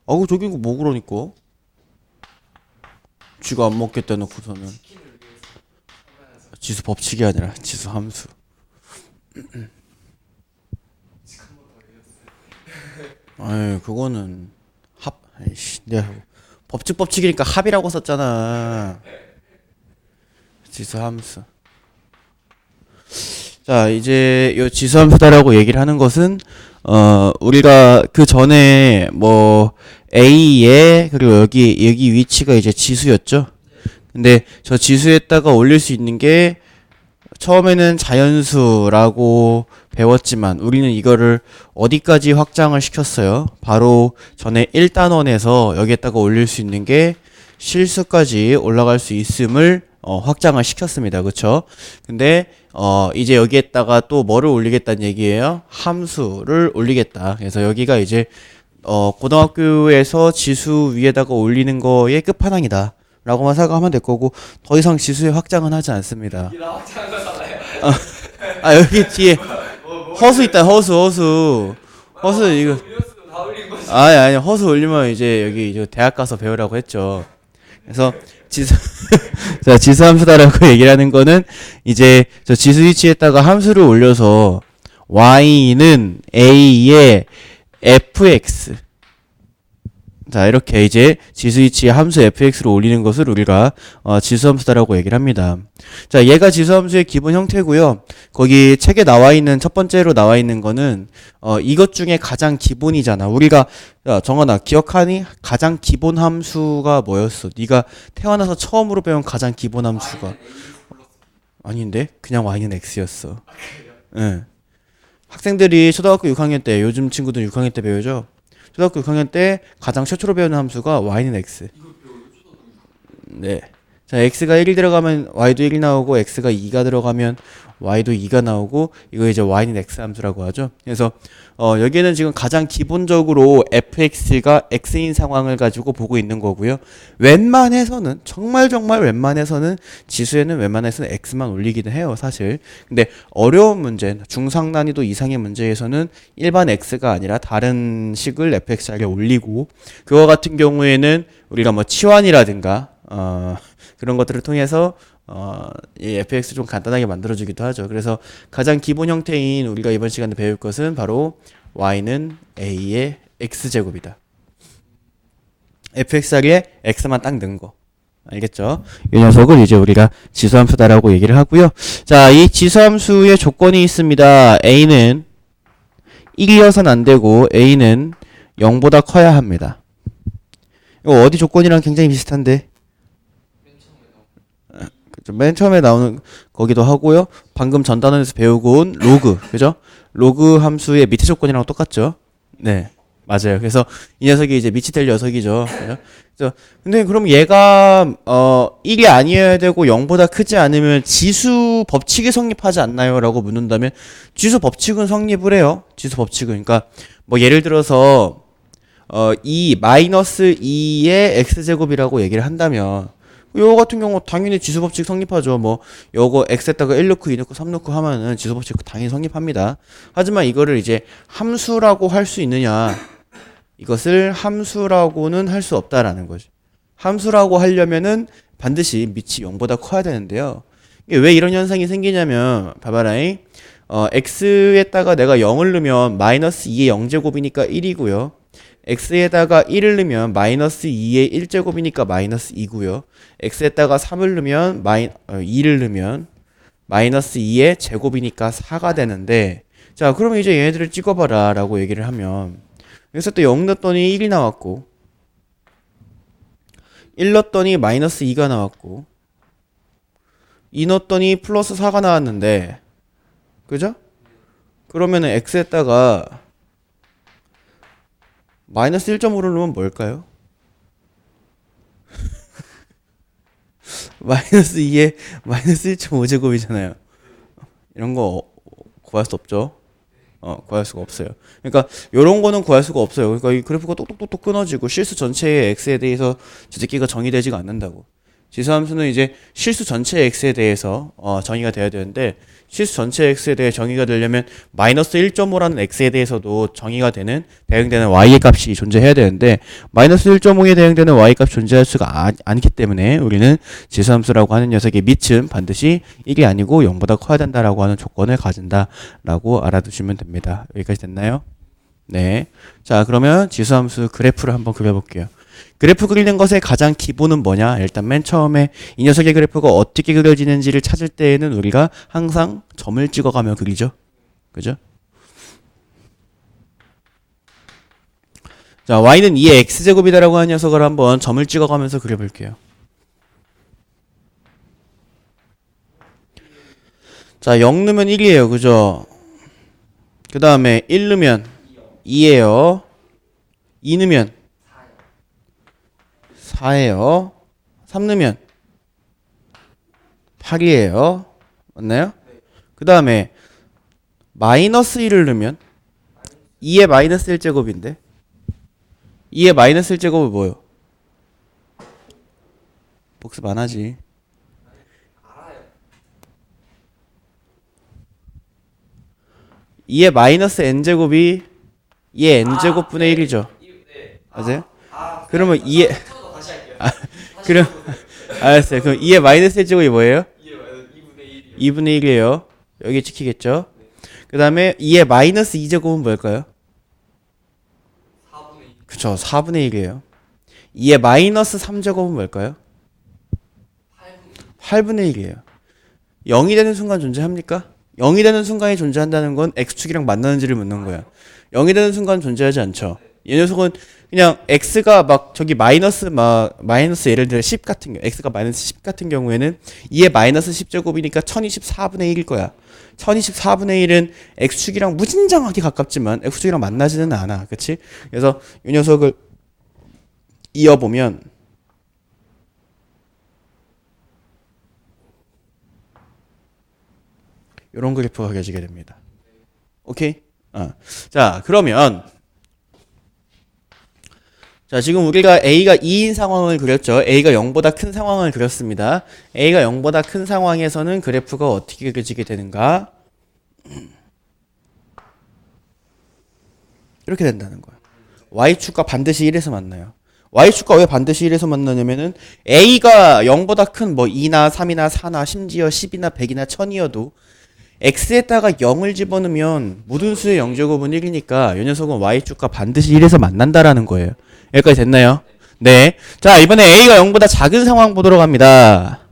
아우 저기 뭐 그러니까 쥐가 안 먹겠다 놓고서는 지수 법칙이 아니라 지수 함수. 아이 그거는 합 아이씨 내가 법칙이니까 합이라고 썼잖아. 지수 함수. 자 이제 요 지수 함수다라고 얘기를 하는 것은 우리가 그 전에 뭐 A에 그리고 여기 위치가 이제 지수였죠. 근데 저 지수에다가 올릴 수 있는 게 처음에는 자연수라고 배웠지만 우리는 이거를 어디까지 확장을 시켰어요? 바로 전에 1단원에서 여기에다가 올릴 수 있는 게 실수까지 올라갈 수 있음을 확장을 시켰습니다. 그쵸? 근데 이제 여기에다가 또 뭐를 올리겠다는 얘기예요? 함수를 올리겠다. 그래서 여기가 이제 고등학교에서 지수 위에다가 올리는 거의 끝판왕이다 라고만 생각하면 될 거고 더 이상 지수의 확장은 하지 않습니다. 아 여기 뒤에 허수 있다. 허수 이거 아니 허수 올리면 이제 여기 이제 대학 가서 배우라고 했죠. 그래서 지수 자 지수 함수다라고 얘기를 하는 거는 이제 저 지수 위치에다가 함수를 올려서 y는 a의 fx 자 이렇게 이제 지수 위치에 함수 fx를 올리는 것을 우리가 지수 함수다라고 얘기를 합니다. 자 얘가 지수 함수의 기본 형태고요. 거기 책에 나와 있는 첫 번째로 나와 있는 거는 이것 중에 가장 기본이잖아. 우리가 정원아 기억하니? 가장 기본 함수가 뭐였어? 네가 태어나서 처음으로 배운 가장 기본 함수가 아닌데 그냥 y는 x였어. 응. 학생들이 초등학교 6학년 때 요즘 친구들 6학년 때 배우죠. 초등학교 6학년 때 가장 최초로 배우는 함수가 y는 x. 네. 자, x가 1이 들어가면 y도 1이 나오고 x가 2가 들어가면 y도 2가 나오고 이거 이제 y는 x 함수라고 하죠. 그래서 여기에는 지금 가장 기본적으로 fx가 x인 상황을 가지고 보고 있는 거고요. 웬만해서는 정말 웬만해서는 지수에는 웬만해서는 x만 올리기는 해요, 사실. 근데 어려운 문제, 중상 난이도 이상의 문제에서는 일반 x가 아니라 다른 식을 fx하게 올리고 그거 같은 경우에는 우리가 뭐 치환이라든가 그런 것들을 통해서 이 fx 좀 간단하게 만들어주기도 하죠. 그래서 가장 기본 형태인 우리가 이번 시간에 배울 것은 바로 y는 a의 x제곱이다. fx하기에 x만 딱 넣은 거. 알겠죠? 이 녀석을 이제 우리가 지수함수다라고 얘기를 하고요. 자, 이 지수함수의 조건이 있습니다. a는 1이어서는 안 되고 a는 0보다 커야 합니다. 이거 어디 조건이랑 굉장히 비슷한데 맨 처음에 나오는 거기도 하고요. 방금 전 단원에서 배우고 온 로그, 그죠? 로그 함수의 밑에 조건이랑 똑같죠? 네, 맞아요. 그래서 이 녀석이 이제 밑이 될 녀석이죠. 그죠? 그래서 근데 그럼 얘가 1이 아니어야 되고 0보다 크지 않으면 지수 법칙이 성립하지 않나요? 라고 묻는다면 지수 법칙은 성립을 해요. 지수 법칙은. 그러니까 뭐 예를 들어서 마이너스 2의 x제곱이라고 얘기를 한다면 요거 같은 경우 당연히 지수법칙 성립하죠. 뭐 요거 x에다가 1 넣고 2 넣고 3 넣고 하면은 지수법칙 당연히 성립합니다. 하지만 이거를 이제 함수라고 할 수 있느냐? 이것을 함수라고는 할 수 없다라는 거죠. 함수라고 하려면은 반드시 밑이 0보다 커야 되는데요. 이게 왜 이런 현상이 생기냐면 봐봐라잉. x에다가 내가 0을 넣으면 마이너스 2의 0제곱이니까 1이고요. x에다가 1을 넣으면 마이너스 2의 1제곱이니까 마이너스 2고요. x에다가 3을 넣으면 2를 넣으면 마이너스 2의 제곱이니까 4가 되는데 자 그러면 이제 얘네들을 찍어봐라 라고 얘기를 하면 여기서 또 0 넣었더니 1이 나왔고 1 넣었더니 마이너스 2가 나왔고 2 넣었더니 플러스 4가 나왔는데 그죠? 그러면은 x에다가 마이너스 1.5를 넣으면 뭘까요? 마이너스 2에 마이너스 1.5제곱이잖아요. 이런 거 구할 수 없죠. 구할 수가 없어요. 그러니까 요런 거는 구할 수가 없어요. 그러니까 이 그래프가 똑똑똑똑 끊어지고 실수 전체의 x에 대해서 저 새끼가 정의되지가 않는다고. 지수함수는 이제 실수 전체 x에 대해서 정의가 돼야 되는데 실수 전체 x에 대해 정의가 되려면 마이너스 1.5라는 x에 대해서도 정의가 되는 대응되는 y의 값이 존재해야 되는데 마이너스 1.5에 대응되는 y 값이 존재할 수가 않기 때문에 우리는 지수함수라고 하는 녀석의 밑은 반드시 1이 아니고 0보다 커야 된다라고 하는 조건을 가진다라고 알아두시면 됩니다. 여기까지 됐나요? 네. 자, 그러면 지수함수 그래프를 한번 그려볼게요. 그래프 그리는 것의 가장 기본은 뭐냐? 일단 맨 처음에 이 녀석의 그래프가 어떻게 그려지는지를 찾을 때에는 우리가 항상 점을 찍어가며 그리죠. 그죠? 자, y는 2의 x제곱이다라고 하는 녀석을 한번 점을 찍어가면서 그려볼게요. 자, 0 넣으면 1이에요. 그죠? 그 다음에 1 넣으면 2예요. 2 넣으면 4예요. 3 넣으면 8이에요. 맞나요? 그 다음에 마이너스 1을 넣으면 2의 마이너스 1제곱인데 2의 마이너스 1제곱은 뭐예요? 복습 안 하지. 2의 마이너스 n제곱이 2의 n제곱분의 1이죠. 맞아요? 그러면 2의 그럼 알았어요. 그럼 2의 마이너스 1제곱이 뭐예요? 2분의 1이에요. 여기 찍히겠죠? 그 다음에 2의 마이너스 2제곱은 뭘까요? 그쵸, 4분의 1이에요. 2의 마이너스 3제곱은 뭘까요? 8분의 1이에요. 0이 되는 순간 존재합니까? 0이 되는 순간이 존재한다는 건 x축이랑 만나는지를 묻는 거야. 0이 되는 순간 존재하지 않죠. 이 녀석은 그냥 x가 막 저기 마이너스 예를 들어 10 같은 경우 x가 마이너스 10 같은 경우에는 2의 마이너스 10제곱이니까 1024분의 1일 거야. 1024분의 1은 x축이랑 무진장하게 가깝지만 x축이랑 만나지는 않아. 그치? 그래서 이 녀석을 이어보면 이런 그래프가 그려지게 됩니다. 오케이? 자, 그러면 자, 지금 우리가 A가 2인 상황을 그렸죠. A가 0보다 큰 상황을 그렸습니다. A가 0보다 큰 상황에서는 그래프가 어떻게 그려지게 되는가? 이렇게 된다는 거야. Y축과 반드시 1에서 만나요. Y축과 왜 반드시 1에서 만나냐면은 A가 0보다 큰 뭐 2나 3이나 4나 심지어 10이나 100이나 1000이어도 X에다가 0을 집어넣으면 모든 수의 0제곱은 1이니까 이 녀석은 Y축과 반드시 1에서 만난다라는 거예요. 여기까지 됐나요? 네. 자, 이번에 A가 0보다 작은 상황 보도록 합니다.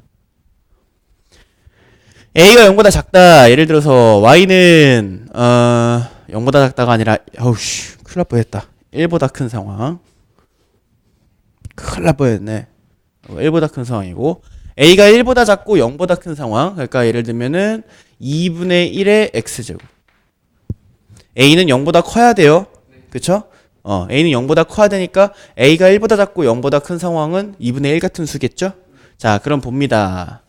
A가 0보다 작다. 예를 들어서 Y는 0보다 작다가 아니라 어우씨 큰일 날 뻔했다. 1보다 큰 상황. 큰일 날 뻔했네. 1보다 큰 상황이고 A가 1보다 작고 0보다 큰 상황. 그러니까 예를 들면은 2분의 1의 x제곱. A는 0보다 커야 돼요. 그쵸? A는 0보다 커야 되니까 A가 1보다 작고 0보다 큰 상황은 2분의 1 같은 수겠죠? 자, 그럼 봅니다.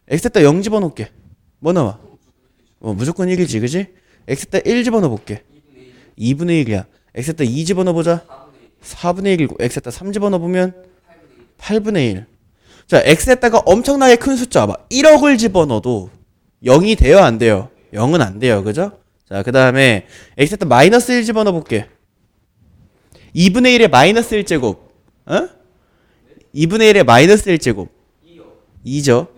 x에다 0 집어넣을게. 뭐 나와? 무조건 1이지, 그지? x에다 1 집어넣어볼게. 2분의 1이야. x에다 2 집어넣어보자. 4분의 1이고 x에다 3 집어넣어보면 8분의 1. 자, x에다가 엄청나게 큰 숫자 막 1억을 집어넣어도 0이 돼요, 안 돼요? 0은 안 돼요, 그죠? 자, 그 다음에 x에다 마이너스 1 집어넣어 볼게. 2분의 1의 마이너스 1제곱. 2분의 1의 마이너스 1제곱. 2죠.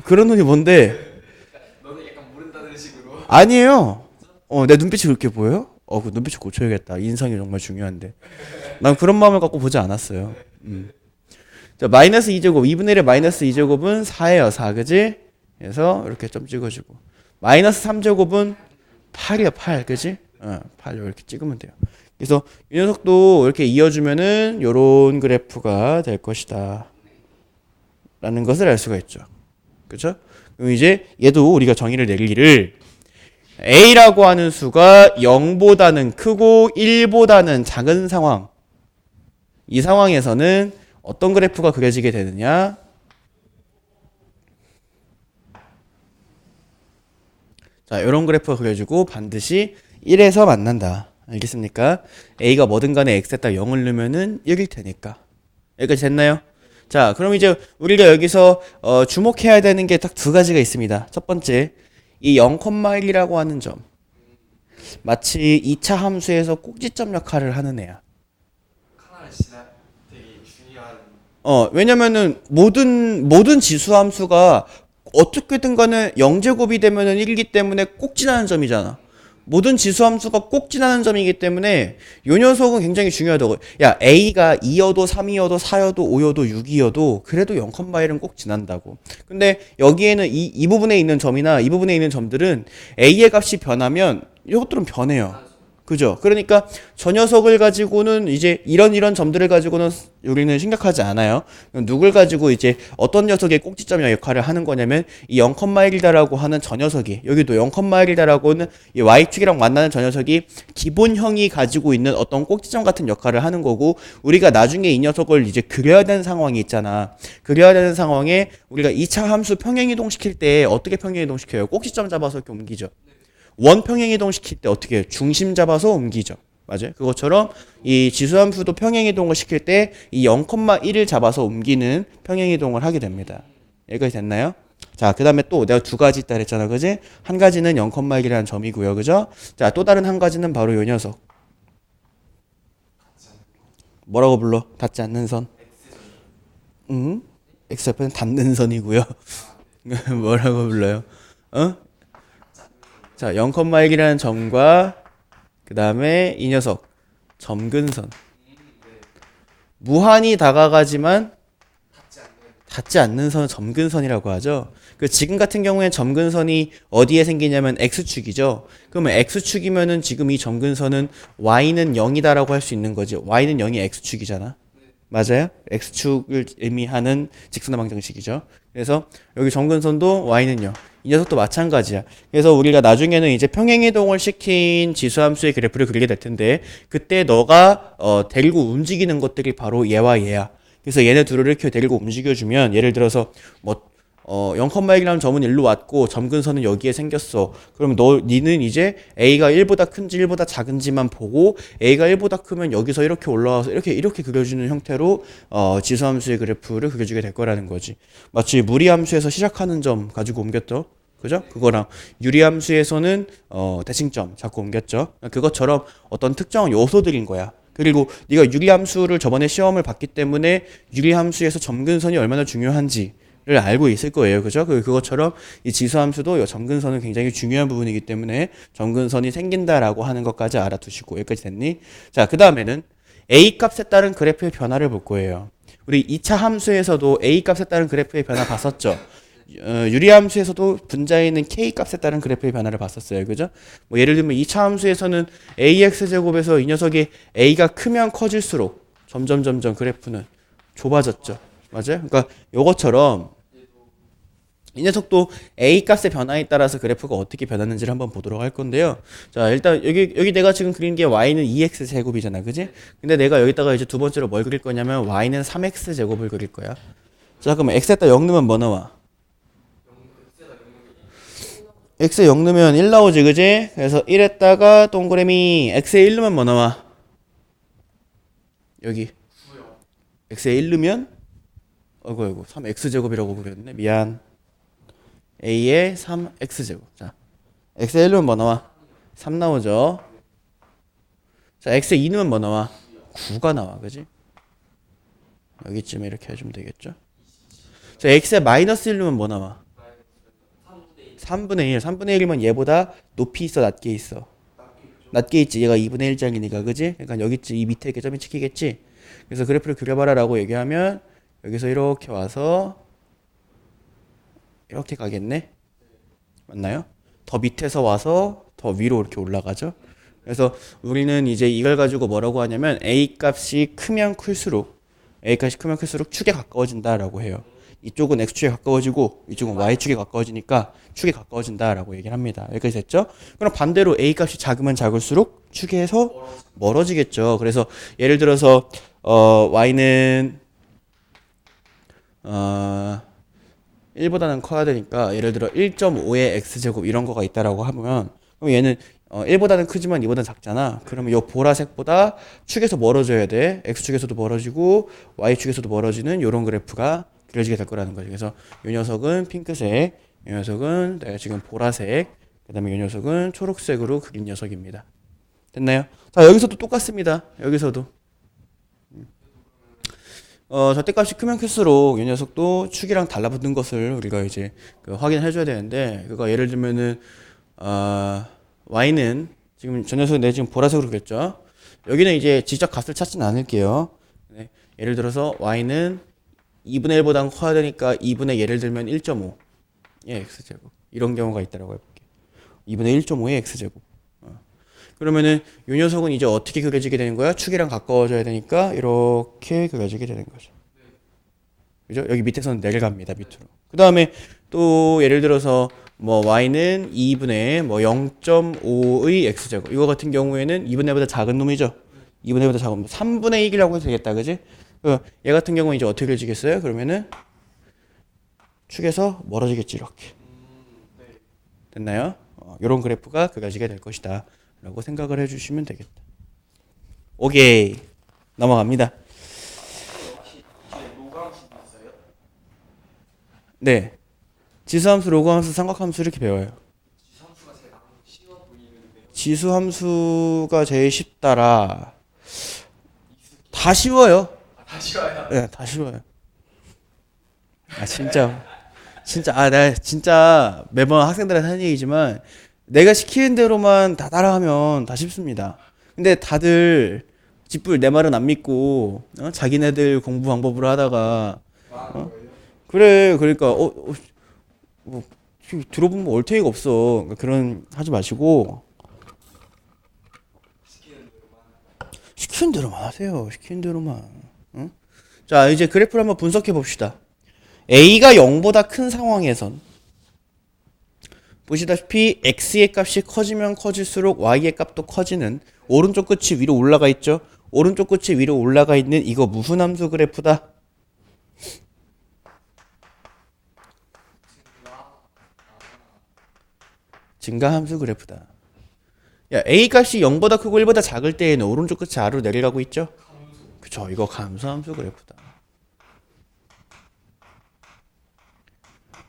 그런 놈이 뭔데? 너는 약간 모른다는 식으로. 아니에요. 내 눈빛이 그렇게 보여요? 그 눈빛을 고쳐야겠다. 인상이 정말 중요한데. 난 그런 마음을 갖고 보지 않았어요. 자, 마이너스 2제곱. 2분의 1의 마이너스 2제곱은 4예요. 4, 그지? 그래서 이렇게 점 찍어주고. 마이너스 3제곱은 8이야, 8. 그지? 8 이렇게 찍으면 돼요. 그래서 이 녀석도 이렇게 이어주면은 요런 그래프가 될 것이다. 라는 것을 알 수가 있죠. 그죠? 그럼 이제 얘도 우리가 정의를 내리기를 A라고 하는 수가 0보다는 크고 1보다는 작은 상황. 이 상황에서는 어떤 그래프가 그려지게 되느냐? 자, 이런 그래프가 그려지고 반드시 1에서 만난다. 알겠습니까? a가 뭐든 간에 x에다 0을 넣으면은 1일 테니까. 여기까지 됐나요? 자, 그럼 이제 우리가 여기서 주목해야 되는 게 딱 두 가지가 있습니다. 첫 번째, 이 0,1이라고 하는 점. 마치 2차 함수에서 꼭지점 역할을 하는 애야. 하나는 진짜 되게 중요한. 왜냐면은 모든 지수 함수가 어떻게든 간에 0제곱이 되면은 1이기 때문에 꼭 지나는 점이잖아. 모든 지수 함수가 꼭 지나는 점이기 때문에 요 녀석은 굉장히 중요하다고. 야, A가 2여도 3이어도 4여도 5여도 6이어도 그래도 0,1은 꼭 지난다고. 근데 여기에는 이 부분에 있는 점이나 이 부분에 있는 점들은 A의 값이 변하면 이것들은 변해요. 그죠? 그러니까 저 녀석을 가지고는 이제 이런 점들을 가지고는 우리는 심각하지 않아요. 누굴 가지고 이제 어떤 녀석의 꼭지점 역할을 하는 거냐면 이 0,1이다라고 하는 저 녀석이 여기도 0,1이다라고는 이 y축이랑 만나는 저 녀석이 기본형이 가지고 있는 어떤 꼭지점 같은 역할을 하는 거고 우리가 나중에 이 녀석을 이제 그려야 되는 상황이 있잖아. 그려야 되는 상황에 우리가 2차 함수 평행이동 시킬 때 어떻게 평행이동 시켜요? 꼭지점 잡아서 이렇게 옮기죠. 원평행이동 시킬 때 어떻게 해요? 중심 잡아서 옮기죠. 맞아요. 그것처럼 이 지수함수도 평행이동을 시킬 때 이 0,1을 잡아서 옮기는 평행이동을 하게 됩니다. 여기까지 됐나요? 자, 그 다음에 또 내가 두 가지 있다 그랬잖아. 그지? 한 가지는 0,1이라는 점이고요. 그죠? 자, 또 다른 한 가지는 바로 요 녀석. 뭐라고 불러? 닿지 않는 선. X좌표는 닿는 선이고요. 뭐라고 불러요? 자, 0,1이라는 점과 그 다음에 이 녀석 점근선. 무한히 다가가지만 닿지 않는 선은 점근선이라고 하죠. 그 지금 같은 경우에 점근선이 어디에 생기냐면 X축이죠. 그러면 X축이면은 지금 이 점근선은 Y는 0이다라고 할 수 있는 거지. Y는 0이 X축이잖아. 맞아요? X축을 의미하는 직선의 방정식이죠. 그래서 여기 점근선도 Y는 0. 이 녀석도 마찬가지야. 그래서 우리가 나중에는 이제 평행이동을 시킨 지수함수의 그래프를 그리게 될 텐데 그때 너가 데리고 움직이는 것들이 바로 얘와 얘야. 그래서 얘네 둘을 이렇게 데리고 움직여주면 예를 들어서 뭐 0,1이라는 점은 일로 왔고 점근선은 여기에 생겼어. 그럼 니는 이제 A가 1보다 큰지 1보다 작은지만 보고 A가 1보다 크면 여기서 이렇게 올라와서 이렇게 그려주는 형태로 지수함수의 그래프를 그려주게 될 거라는 거지. 마치 무리함수에서 시작하는 점 가지고 옮겼죠. 그죠? 그거랑 유리함수에서는 대칭점 자꾸 옮겼죠. 그것처럼 어떤 특정한 요소들인 거야. 그리고 네가 유리함수를 저번에 시험을 봤기 때문에 유리함수에서 점근선이 얼마나 중요한지 를 알고 있을 거예요. 그죠? 그것처럼 이 지수함수도 점근선은 굉장히 중요한 부분이기 때문에 점근선이 생긴다라고 하는 것까지 알아두시고 여기까지 됐니? 자, 그 다음에는 A 값에 따른 그래프의 변화를 볼 거예요. 우리 2차 함수에서도 A 값에 따른 그래프의 변화 봤었죠? 유리함수에서도 분자에 있는 K 값에 따른 그래프의 변화를 봤었어요. 그죠? 뭐 예를 들면 2차 함수에서는 AX제곱에서 이 녀석이 A가 크면 커질수록 점점 그래프는 좁아졌죠. 맞아요? 그러니까 요것처럼 이 녀석도 A 값의 변화에 따라서 그래프가 어떻게 변하는지를 한번 보도록 할 건데요. 자, 일단 여기 내가 지금 그린 게 y는 2x 제곱이잖아. 그지? 근데 내가 여기다가 이제 두 번째로 뭘 그릴 거냐면 y는 3x 제곱을 그릴 거야. 자, 그럼 x에다 0 넣으면 뭐 나와? x에 0 넣으면 1 나오지. 그지? 그래서 1에다가 동그라미 x에 1 넣으면 뭐 나와? 여기 x에 1 넣으면 어이구 3x제곱이라고 그렸네. 미안. a의 3x제곱. 자, x에 1 넣으면 뭐 나와? 3 나오죠. 자, x에 2 넣으면 뭐 나와? 9가 나와. 그지? 여기쯤에 이렇게 해주면 되겠죠. 자, x에 마이너스 1 넣으면 뭐 나와? 3분의 1. 3분의 1이면 얘보다 높이 있어, 낮게 있어? 낮게 있지. 얘가 2분의 1장이니까. 그지? 그러니까 여기쯤 이 밑에 이렇게 점이 찍히겠지? 그래서 그래프를 그려봐라 라고 얘기하면 여기서 이렇게 와서 이렇게 가겠네. 맞나요? 더 밑에서 와서 더 위로 이렇게 올라가죠. 그래서 우리는 이제 이걸 가지고 뭐라고 하냐면 A 값이 크면 클수록 축에 가까워진다라고 해요. 이쪽은 X축에 가까워지고 이쪽은 Y축에 가까워지니까 축에 가까워진다라고 얘기를 합니다. 여기까지 됐죠? 그럼 반대로 A 값이 작으면 작을수록 축에서 멀어지겠죠. 그래서 예를 들어서 Y는 1보다는 커야 되니까 예를 들어 1.5의 x제곱 이런 거가 있다라고 하면 그럼 얘는 1보다는 크지만 2보다는 작잖아. 그러면 이 보라색보다 축에서 멀어져야 돼. X축에서도 멀어지고 Y축에서도 멀어지는 이런 그래프가 그려지게 될 거라는 거죠. 그래서 이 녀석은 핑크색, 이 녀석은 내가 지금 보라색, 그 다음에 이 녀석은 초록색으로 그린 녀석입니다. 됐나요? 자, 여기서도 똑같습니다. 여기서도. 절대값이 크면 클수록 이 녀석도 축이랑 달라붙는 것을 우리가 이제 확인해 줘야 되는데, 그거 예를 들면은, y는 지금 저 녀석은 내가 지금 보라색으로 그렸죠. 여기는 이제 직접 값을 찾지는 않을게요. 네. 예를 들어서 y는 2분의 1보다 커야 되니까 2분의 예를 들면 1.5. 예, x제곱. 이런 경우가 있다라고 해볼게요. 2분의 1.5의 x제곱. 그러면은 이 녀석은 이제 어떻게 그려지게 되는 거야? 축이랑 가까워져야 되니까 이렇게 그려지게 되는 거죠. 그죠? 여기 밑에서는 내려갑니다. 밑으로. 그 다음에 또 예를 들어서 뭐 y는 2분의 뭐 0.5의 x제곱. 이거 같은 경우에는 2분의 1보다 작은 놈이죠. 2분의 1보다 작은 놈. 3분의 1이라고 해도 되겠다. 그지? 얘 같은 경우는 이제 어떻게 그려지겠어요? 그러면은 축에서 멀어지겠지. 이렇게. 됐나요? 이런 그래프가 그려지게 될 것이다 라고 생각을 해주시면 되겠다. 오케이. 넘어갑니다. 네. 지수함수, 로그함수, 삼각함수 이렇게 배워요. 지수함수가 제일 쉬워 보이는데요. 지수함수가 제일 쉽다라. 다 쉬워요. 다 쉬워요. 네, 다 쉬워요. 나 진짜 매번 학생들한테 하는 얘기지만 내가 시키는 대로만 다 따라하면 다 쉽습니다. 근데 다들 짓불 내 말은 안 믿고 자기네들 공부 방법으로 하다가 그래 그러니까 뭐, 들어보면 얼탱이가 없어. 그러니까 그런 하지 마시고 시키는 대로만 하세요. 시키는 대로만. 응? 자 이제 그래프를 한번 분석해 봅시다. A가 0보다 큰 상황에선 보시다시피 x의 값이 커지면 커질수록 y의 값도 커지는 오른쪽 끝이 위로 올라가 있죠. 오른쪽 끝이 위로 올라가 있는 이거 무슨 함수 그래프다? 증가함수 그래프다. 야, a 값이 0보다 크고 1보다 작을 때에는 오른쪽 끝이 아래로 내려가고 있죠. 그쵸, 이거 감소함수 그래프다.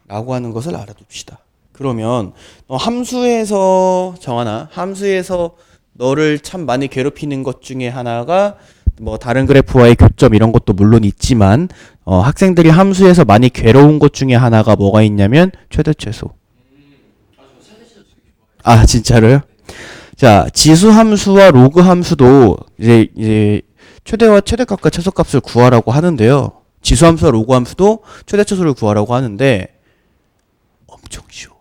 라고 하는 것을 알아둡시다. 그러면 함수에서 정하나 함수에서 너를 참 많이 괴롭히는 것 중에 하나가 뭐 다른 그래프와의 교점 이런 것도 물론 있지만 학생들이 함수에서 많이 괴로운 것 중에 하나가 뭐가 있냐면 최대 최소. 아 진짜로요? 자 지수 함수와 로그 함수도 이제 최대와 최대값과 최소값을 구하라고 하는데요. 지수 함수와 로그 함수도 최대 최소를 구하라고 하는데 엄청 쉬워.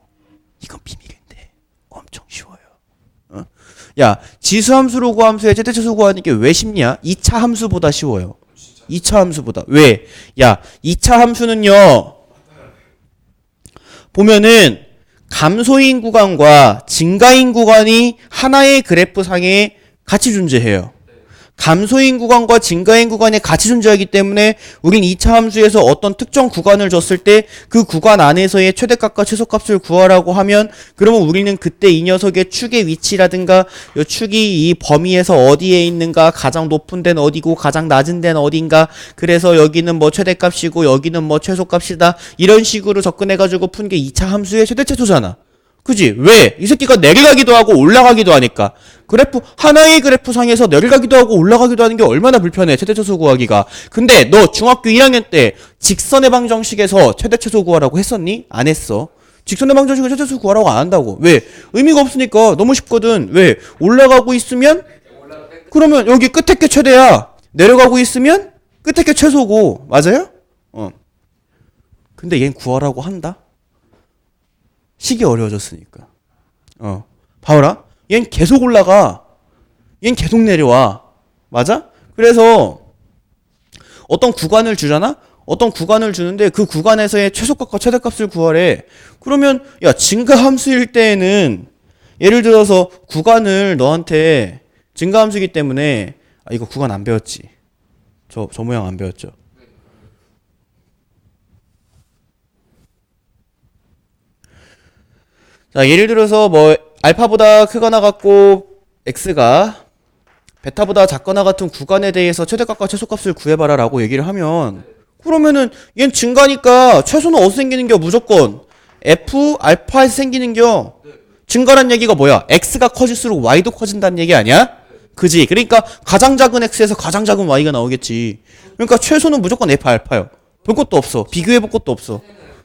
이건 비밀인데 엄청 쉬워요. 야 지수 함수 로그 함수의 최대 최소 구하는 게 왜 쉽냐? 2차 함수보다 쉬워요. 2차 함수보다. 왜? 야 2차 함수는요. 보면은 감소인 구간과 증가인 구간이 하나의 그래프 상에 같이 존재해요. 감소인 구간과 증가인 구간이 같이 존재하기 때문에 우린 2차 함수에서 어떤 특정 구간을 줬을 때 그 구간 안에서의 최대값과 최소값을 구하라고 하면 그러면 우리는 그때 이 녀석의 축의 위치라든가 이 축이 이 범위에서 어디에 있는가 가장 높은 데는 어디고 가장 낮은 데는 어딘가 그래서 여기는 뭐 최대값이고 여기는 뭐 최소값이다 이런 식으로 접근해가지고 푼 게 2차 함수의 최대 최소잖아. 그지? 왜? 이 새끼가 내려가기도 하고 올라가기도 하니까. 그래프, 하나의 그래프 상에서 내려가기도 하고 올라가기도 하는 게 얼마나 불편해, 최대최소 구하기가. 근데 너 중학교 1학년 때 직선의 방정식에서 최대최소 구하라고 했었니? 안 했어. 직선의 방정식을 최대최소 구하라고 안 한다고. 왜? 의미가 없으니까 너무 쉽거든. 왜? 올라가고 있으면? 그러면 여기 끝에 게 최대야. 내려가고 있으면? 끝에 게 최소고. 맞아요? 근데 얜 구하라고 한다? 식이 어려워졌으니까. 봐봐라. 얜 계속 올라가. 얜 계속 내려와. 맞아? 그래서 어떤 구간을 주잖아? 어떤 구간을 주는데 그 구간에서의 최소값과 최대값을 구하래. 그러면 야 증가함수일 때에는 예를 들어서 구간을 너한테 증가함수이기 때문에 이거 구간 안 배웠지. 저 모양 안 배웠죠. 자, 예를 들어서 뭐 알파보다 크거나 같고 x가 베타보다 작거나 같은 구간에 대해서 최대값과 최소값을 구해봐라 라고 얘기를 하면 그러면은 얜 증가니까 최소는 어디서 생기는겨? 무조건 f 알파에서 생기는겨. 증가란 얘기가 뭐야? x가 커질수록 y도 커진다는 얘기 아니야? 그지? 그러니까 가장 작은 x에서 가장 작은 y가 나오겠지. 그러니까 최소는 무조건 f 알파요. 볼 것도 없어. 비교해볼 것도 없어.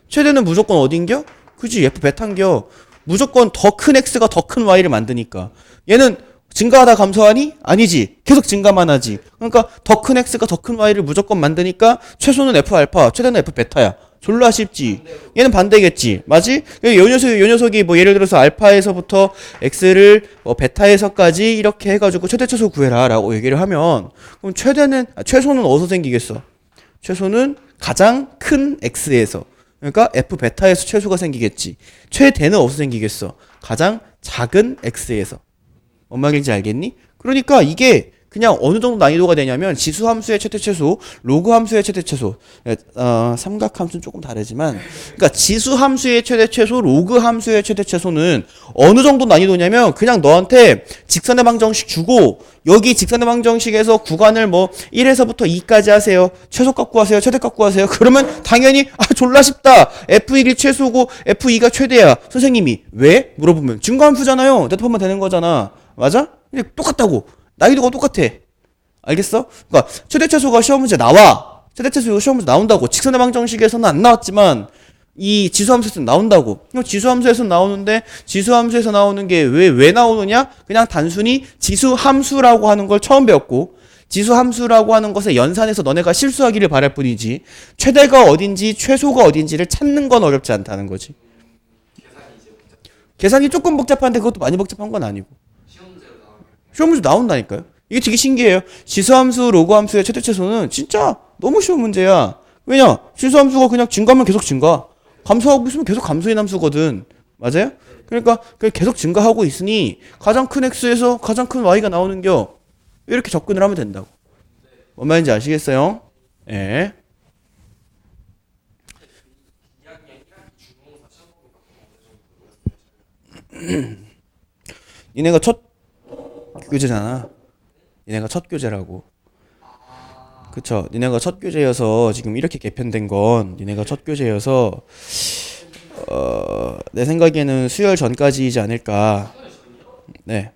최대는 무조건 어딘겨? 그지? f 베타인겨. 무조건 더 큰 x가 더 큰 y를 만드니까. 얘는 증가하다 감소하니? 아니지. 계속 증가만 하지. 그러니까 더 큰 x가 더 큰 y를 무조건 만드니까 최소는 f 알파, 최대는 f 베타야. 졸라 쉽지. 얘는 반대겠지. 맞지? 요 녀석이 뭐 예를 들어서 알파에서부터 x를 베타에서까지 이렇게 해가지고 최대 최소 구해라 라고 얘기를 하면 그럼 최소는 어디서 생기겠어? 최소는 가장 큰 x에서. 그러니까 f 베타에서 최소가 생기겠지. 최대는 어디서 생기겠어? 가장 작은 x에서. 뭔 말인지 알겠니? 그러니까 이게 그냥 어느 정도 난이도가 되냐면 지수 함수의 최대 최소, 로그 함수의 최대 최소. 삼각 함수는 조금 다르지만 그러니까 지수 함수의 최대 최소, 로그 함수의 최대 최소는 어느 정도 난이도냐면 그냥 너한테 직선의 방정식 주고 여기 직선의 방정식에서 구간을 뭐 1에서부터 2까지 하세요. 최소값 구하세요. 최대값 구하세요. 그러면 당연히 졸라 쉽다. f1이 최소고 f2가 최대야. 선생님이 왜? 물어보면 증가함수잖아요. 대답하면 되는 거잖아. 맞아? 똑같다고. 난이도가 똑같아. 알겠어? 그러니까 최대 최소가 시험 문제 나와. 최대 최소 시험 문제 나온다고. 직선의 방정식에서는 안 나왔지만 이 지수함수에서는 나온다고. 지수함수에서는 나오는데 지수함수에서 나오는 게 왜 나오느냐? 그냥 단순히 지수함수라고 하는 걸 처음 배웠고 지수함수라고 하는 것에 연산해서 너네가 실수하기를 바랄 뿐이지 최대가 어딘지 최소가 어딘지를 찾는 건 어렵지 않다는 거지. 계산이 조금 복잡한데 그것도 많이 복잡한 건 아니고. 시험 문제 나온다니까요. 이게 되게 신기해요. 지수함수, 로그함수의 최대 최소는 진짜 너무 쉬운 문제야. 왜냐? 지수함수가 그냥 증가하면 계속 증가. 감소하고 있으면 계속 감소인 함수거든. 맞아요? 그러니까 계속 증가하고 있으니 가장 큰 x에서 가장 큰 y가 나오는겨. 이렇게 접근을 하면 된다고. 뭔 말인지 아시겠어요? 예. 니네가 첫 교재잖아. 니네가 첫 교재라고. 그쵸? 니네가 첫 교재여서 지금 이렇게 개편된 건 니네가 첫 교재여서 내 생각에는 수열 전까지이지 않을까. 네.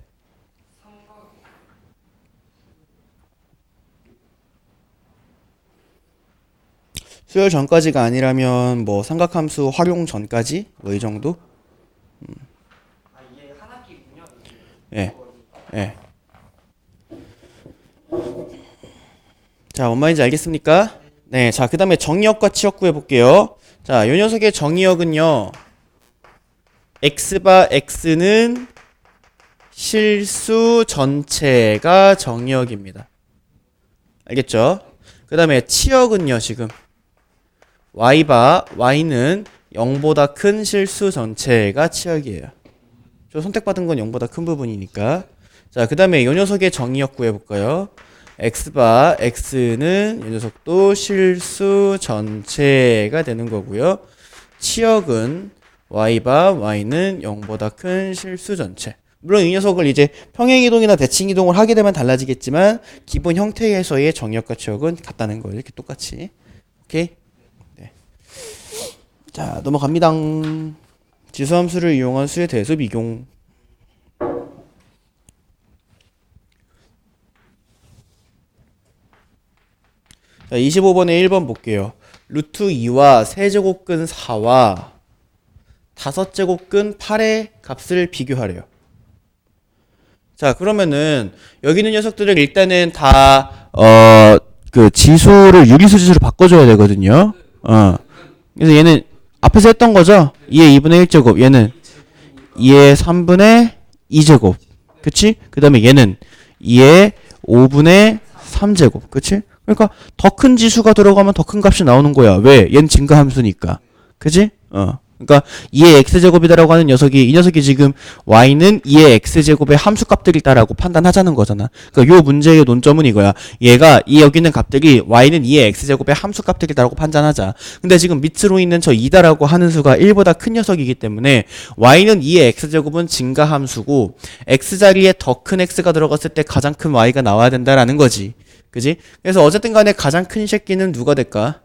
수열 전까지가 아니라면 뭐 삼각함수 활용 전까지 뭐 이 정도? 이게 한 학기군요. 예. 예. 자, 뭔 말인지 알겠습니까? 네, 자, 그 다음에 정의역과 치역 구해볼게요. 자, 요 녀석의 정의역은요, x바 x는 실수 전체가 정의역입니다. 알겠죠? 그 다음에 치역은요, 지금 y바 y는 0보다 큰 실수 전체가 치역이에요. 저 선택받은 건 0보다 큰 부분이니까. 자, 그 다음에 요 녀석의 정의역 구해볼까요? x바 x는 이 녀석도 실수 전체가 되는 거고요. 치역은 y바 y는 0보다 큰 실수 전체. 물론 이 녀석을 이제 평행이동이나 대칭이동을 하게 되면 달라지겠지만 기본 형태에서의 정의역과 치역은 같다는 거예요. 이렇게 똑같이. 오케이? 네. 자, 넘어갑니다. 지수함수를 이용한 수에 대해서 미용. 자, 25번에 1번 볼게요. 루트 2와 세제곱근 4와 5제곱근 8의 값을 비교하래요. 자, 그러면은 여기 있는 녀석들을 일단은 다 그 지수를 유리수 지수로 바꿔줘야 되거든요. 그래서 얘는 앞에서 했던 거죠. 2의 2분의 1제곱. 얘는 2의 3분의 2제곱. 그치? 그 다음에 얘는 2의 5분의 3제곱. 그치? 그러니까 더 큰 지수가 들어가면 더 큰 값이 나오는 거야. 왜? 얘는 증가함수니까. 그치? 그러니까 2의 x제곱이다라고 하는 녀석이 이 녀석이 지금 y는 2의 x제곱의 함수값들이다라고 판단하자는 거잖아. 그러니까 요 문제의 논점은 이거야. 얘가 이 여기 있는 값들이 y는 2의 x제곱의 함수값들이다라고 판단하자. 근데 지금 밑으로 있는 저 2다라고 하는 수가 1보다 큰 녀석이기 때문에 y는 2의 x제곱은 증가함수고 x자리에 더 큰 x가 들어갔을 때 가장 큰 y가 나와야 된다라는 거지. 그지? 그래서 어쨌든 간에 가장 큰 새끼는 누가 될까?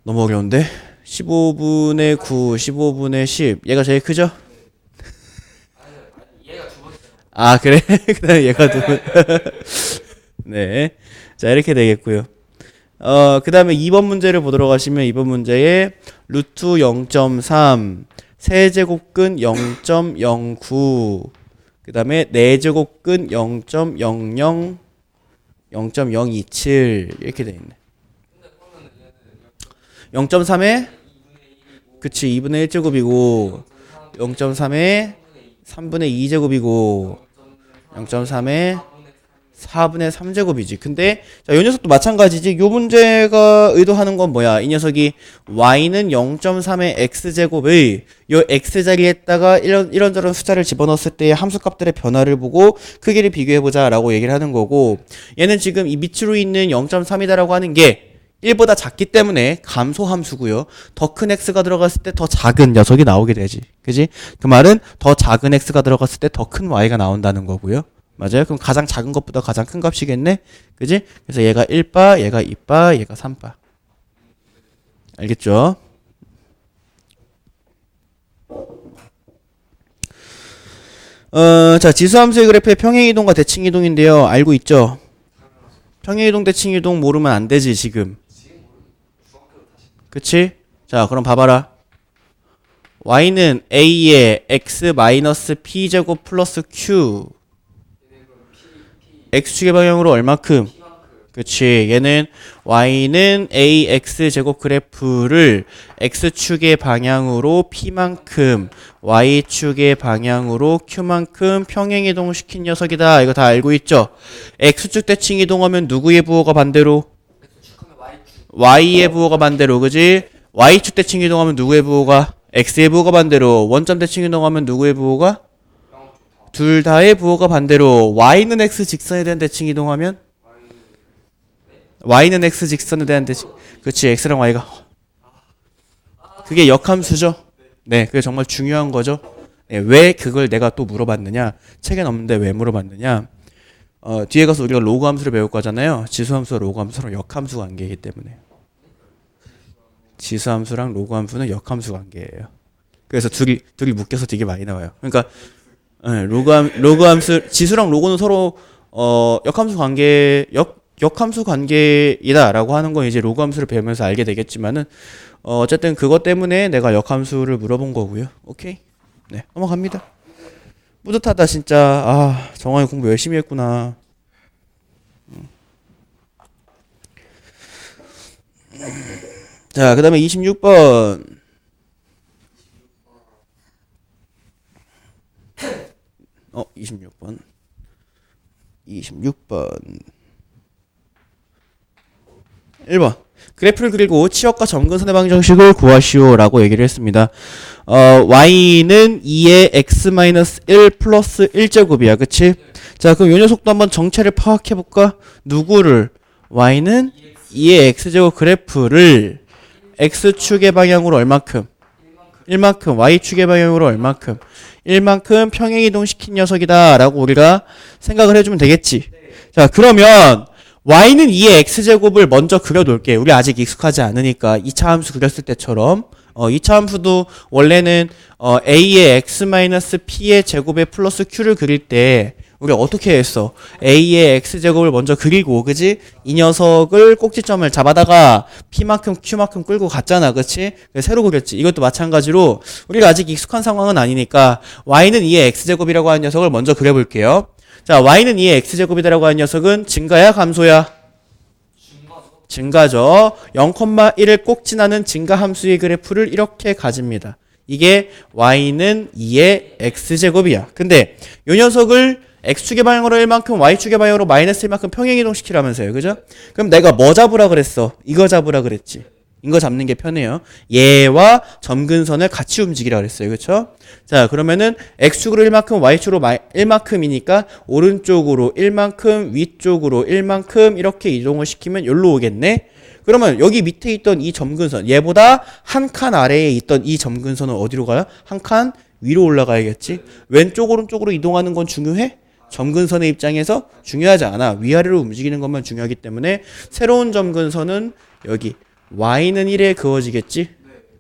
너무 어려운데? 15분의 9, 15분의 10. 얘가 제일 크죠? 얘가 두 번째. 아, 그래? 그다음에 얘가 두 번. 네. 자, 이렇게 되겠고요. 그다음에 2번 문제를 보도록 하시면 2번 문제에 루트 0.3, 세제곱근 0.09, 그다음에 네제곱근 0.00, 0.027 이렇게 돼 있네. 0.3에 그치 2분의 1제곱이고 0.3에 3분의 2제곱이고 0.3에 4분의 3제곱이지. 근데 자, 이 녀석도 마찬가지지. 요 문제가 의도하는 건 뭐야? 이 녀석이 y는 0.3의 x제곱의 요 x자리에다가 이런저런 숫자를 집어넣었을 때의 함수값들의 변화를 보고 크기를 비교해보자 라고 얘기를 하는 거고, 얘는 지금 이 밑으로 있는 0.3이다라고 하는 게 1보다 작기 때문에 감소함수고요. 더 큰 x가 들어갔을 때 더 작은 녀석이 나오게 되지. 그지? 그 말은 더 작은 x가 들어갔을 때 더 큰 y가 나온다는 거고요. 맞아요? 그럼 가장 작은 것보다 가장 큰 값이겠네? 그지? 그래서 얘가 1바, 얘가 2바, 얘가 3바. 알겠죠? 자, 지수함수의 그래프의 평행이동과 대칭이동인데요. 알고 있죠? 평행이동, 대칭이동 모르면 안 되지, 지금. 그치? 자, 그럼 봐봐라. y는 a의 x-p제곱 플러스 q. x축의 방향으로 얼마큼? 그치. 얘는 y는 ax제곱 그래프를 x축의 방향으로 p만큼, y축의 방향으로 q만큼 평행이동 시킨 녀석이다. 이거 다 알고 있죠? x축 대칭 이동하면 누구의 부호가 반대로? y의 부호가 반대로. 그지? y축 대칭 이동하면 누구의 부호가? x의 부호가 반대로. 원점 대칭 이동하면 누구의 부호가? 둘 다의 부호가 반대로. y는 x 직선에 대한 대칭 이동하면 y는 x 직선에 대한 대칭. 그치. x랑 y가 그게 역함수죠. 네, 그게 정말 중요한 거죠. 네, 왜 그걸 내가 또 물어봤느냐? 책엔 없는데 왜 물어봤느냐? 뒤에 가서 우리가 로그 함수를 배울 거잖아요. 지수함수와 로그 함수랑 역함수 관계이기 때문에. 지수함수랑 로그 함수는 역함수 관계예요. 그래서 둘이 묶여서 되게 많이 나와요. 그러니까 네, 로그 함수, 지수랑 로그는 서로 역함수 관계이다라고 하는 건 이제 로그 함수를 배우면서 알게 되겠지만은 어쨌든 그것 때문에 내가 역함수를 물어본 거고요. 오케이. 네, 넘어갑니다. 뿌듯하다 진짜. 아, 정환이 공부 열심히 했구나. 자, 그 다음에 26번. 26번. 1번. 그래프를 그리고 치역과 점근선의 방정식을 구하시오라고 얘기를 했습니다. y는 2의 x-1 플러스 1제곱이야. 그치? 자, 그럼 요 녀석도 한번 정체를 파악해볼까? 누구를? y는 2의 x제곱 그래프를 x축의 방향으로 얼마큼? 1만큼. y축의 방향으로 얼마큼? 1만큼 평행이동 시킨 녀석이다 라고 우리가 생각을 해주면 되겠지. 자, 그러면 y는 2의 x제곱을 먼저 그려놓을게. 우리 아직 익숙하지 않으니까 2차 함수 그렸을 때처럼 2차 함수도 원래는 a의 x-p의 제곱에 플러스 q를 그릴 때 우리 어떻게 했어? a의 x제곱을 먼저 그리고, 그지? 이 녀석을 꼭지점을 잡아다가 p만큼 q만큼 끌고 갔잖아. 그치? 새로 그렸지. 이것도 마찬가지로 우리가 아직 익숙한 상황은 아니니까 y는 2의 x제곱이라고 하는 녀석을 먼저 그려볼게요. 자, y는 2의 x제곱이다라고 하는 녀석은 증가야 감소야? 증가죠. 0,1을 꼭 지나는 증가함수의 그래프를 이렇게 가집니다. 이게 y는 2의 x제곱이야. 근데 이 녀석을 x축의 방향으로 1만큼 y축의 방향으로 마이너스 1만큼 평행이동 시키라면서요. 그죠? 그럼 내가 뭐 잡으라 그랬어? 이거 잡으라 그랬지. 거 잡는 게 편해요. 얘와 점근선을 같이 움직이라 그랬어요. 그쵸? 자, 그러면은 x축으로 1만큼, y축으로 1만큼이니까 오른쪽으로 1만큼, 위쪽으로 1만큼 이렇게 이동을 시키면 여기로 오겠네. 그러면 여기 밑에 있던 이 점근선, 얘보다 한 칸 아래에 있던 이 점근선은 어디로 가요? 한 칸 위로 올라가야겠지. 왼쪽 오른쪽으로 이동하는 건 중요해? 점근선의 입장에서 중요하지 않아. 위아래로 움직이는 것만 중요하기 때문에 새로운 점근선은 여기 y는 1에 그어지겠지?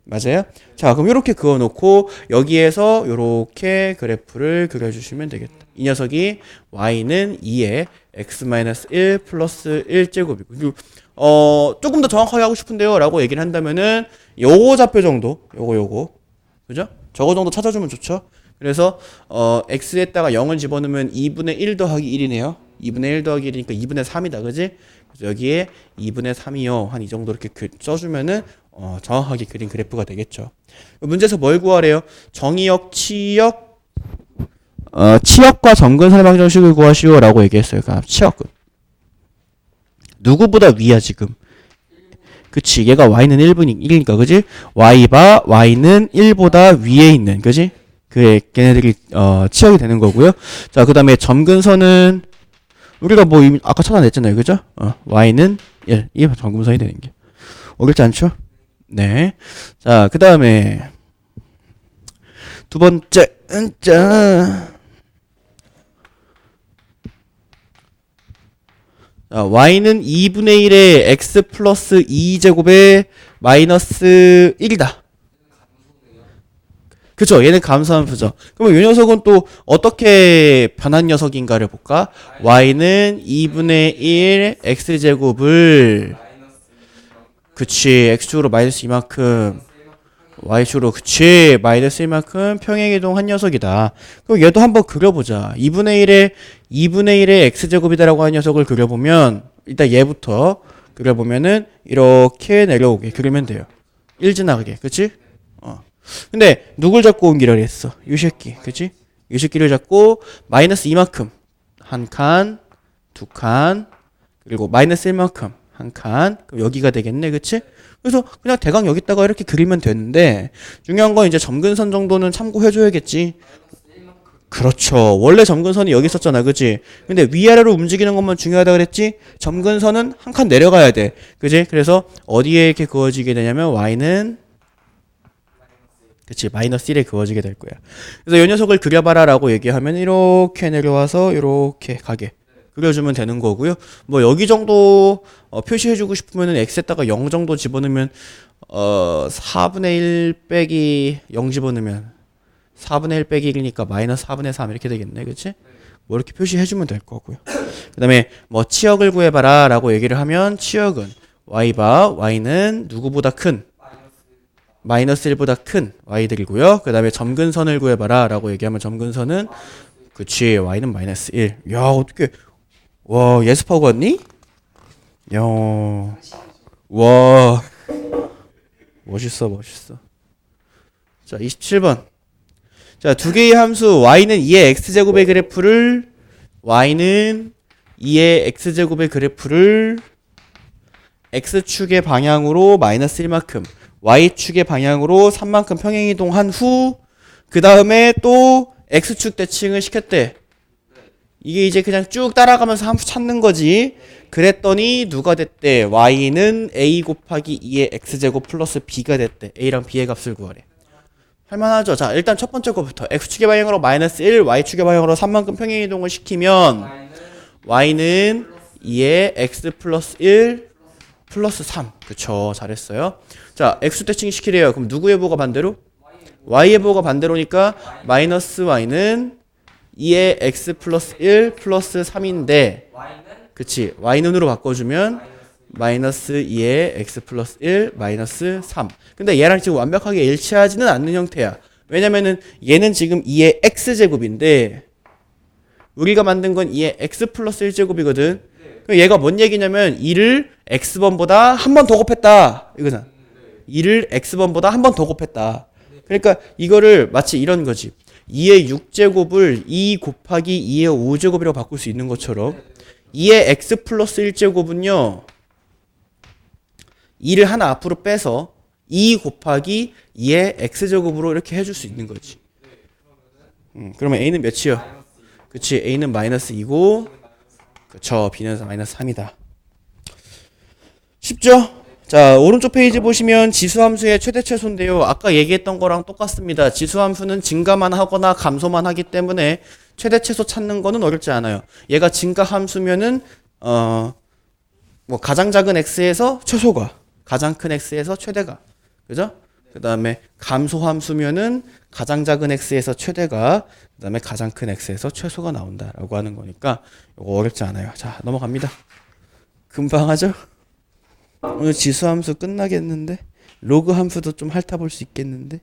맞아요? 자, 그럼 이렇게 그어놓고 여기에서 이렇게 그래프를 그려주시면 되겠다. 이 녀석이 y는 2에 x-1 플러스 1제곱이고 조금 더 정확하게 하고 싶은데요 라고 얘기를 한다면은 요거 좌표 정도 요거 그죠? 저거 정도 찾아주면 좋죠. 그래서 x에다가 0을 집어넣으면 2분의 1 더하기 1이네요. 2분의 1 더하기 1이니까 2분의 3이다. 그지? 그래서 여기에 2분의 3이요. 한 이 정도 이렇게 써주면은 정확하게 그린 그래프가 되겠죠. 문제에서 뭘 구하래요? 정의역, 치역과 점근선의 방정식을 구하시오 라고 얘기했어요. 그러니까 치역은 누구보다 위야 지금. 그치, 얘가 y는 1이니까 그지? y는 1보다 위에 있는 그지? 걔네들이 치역이 되는 거고요. 자, 그 다음에 점근선은 우리가 뭐 이미 아까 찾아냈잖아요. 그죠? y는 1. 이게 점근선이 되는 게 어렵지 않죠? 네. 자, 그 다음에 두 번째 자, y는 2분의 1의 x 플러스 2제곱의 마이너스 1이다. 그쵸? 얘는 감소한 부죠. 그러면 이 녀석은 또 어떻게 변한 녀석인가를 볼까? y는 2분의 1 x제곱을 그치, x축으로 마이너스 이만큼 y축으로 그치 마이너스 1만큼 평행이동한 녀석이다. 그럼 얘도 한번 그려보자. 2분의 1의 x제곱이다라고 하는 녀석을 그려보면 일단 얘부터 그려보면은 이렇게 내려오게 그리면 돼요. 1 지나가게. 그치? 근데 누굴 잡고 옮기라 그랬어? 이 새끼. 그치? 이 새끼를 잡고 마이너스 이만큼 한 칸, 두 칸, 그리고 마이너스 1만큼 한 칸. 그럼 여기가 되겠네. 그치? 그래서 그냥 대강 여기다가 이렇게 그리면 되는데 중요한 건 이제 점근선 정도는 참고해줘야겠지. 그렇죠. 원래 점근선이 여기 있었잖아. 그치? 근데 위아래로 움직이는 것만 중요하다 그랬지? 점근선은 한 칸 내려가야 돼. 그치? 그래서 어디에 이렇게 그어지게 되냐면 y는 그치 마이너스 1에 그어지게 될 거야. 그래서 이 녀석을 그려봐라 라고 얘기하면 이렇게 내려와서 이렇게 가게 그려주면 되는 거고요. 뭐 여기 정도 표시해주고 싶으면은 x에다가 0 정도 집어넣으면 4분의 1 빼기 0 집어넣으면 4분의 1 빼기 1이니까 마이너스 4분의 3 이렇게 되겠네. 그치? 뭐 이렇게 표시해주면 될 거고요. 그 다음에 뭐 치역을 구해봐라 라고 얘기를 하면 치역은 y는 누구보다 큰 마이너스 1보다 큰 y들이고요. 그 다음에 점근선을 구해봐라 라고 얘기하면 점근선은 그치 y는 마이너스 1. 야 어떻게 와 예습하고 왔니? 야 와 멋있어. 자 27번 자 두 개의 함수 y는 2의 x제곱의 그래프를 x축의 방향으로 마이너스 1만큼 y축의 방향으로 3만큼 평행이동한 후 그 다음에 또 x축 대칭을 시켰대. 이게 이제 그냥 쭉 따라가면서 함수 찾는 거지. 그랬더니 누가 됐대? y는 a 곱하기 2의 x제곱 플러스 b가 됐대. a랑 b의 값을 구하래. 할만하죠? 자 일단 첫 번째 거부터 x축의 방향으로 마이너스 1 y축의 방향으로 3만큼 평행이동을 시키면 y는 2의 x 플러스 1 플러스 3. 그쵸 잘했어요. 자 x 대칭 시키래요. 그럼 누구의 보가 반대로? y의 보가 반대로니까 마이너스 y는 2의 x 플러스 1 플러스 3인데 그치 y는으로 바꿔주면 마이너스 2의 x 플러스 1 마이너스 3. 근데 얘랑 지금 완벽하게 일치하지는 않는 형태야. 왜냐면은 얘는 지금 2의 x제곱인데 우리가 만든 건 2의 x 플러스 1제곱이거든. 얘가 뭔 얘기냐면 2를 x번보다 한 번 더 곱했다 이거잖아. 2를 x번보다 한 번 더 곱했다. 그러니까 이거를 마치 이런 거지. 2의 6제곱을 2 곱하기 2의 5제곱이라고 바꿀 수 있는 것처럼 2의 x 플러스 1제곱은요 2를 하나 앞으로 빼서 2 곱하기 2의 x제곱으로 이렇게 해줄 수 있는 거지. 그러면 a는 몇이요? 그치, a는 마이너스 2고 그쵸, b는 마이너스 3이다. 쉽죠? 자, 오른쪽 페이지 보시면 지수함수의 최대 최소인데요. 아까 얘기했던 거랑 똑같습니다. 지수함수는 증가만 하거나 감소만 하기 때문에 최대 최소 찾는 거는 어렵지 않아요. 얘가 증가함수면은 뭐 가장 작은 x에서 최소가, 가장 큰 x에서 최대가, 그죠? 그 다음에 감소함수면은 가장 작은 x에서 최대가, 그 다음에 가장 큰 x에서 최소가 나온다라고 하는 거니까 이거 어렵지 않아요. 자, 넘어갑니다. 금방 하죠? 오늘 지수함수 끝나겠는데? 로그 함수도 좀 핥아볼 수 있겠는데?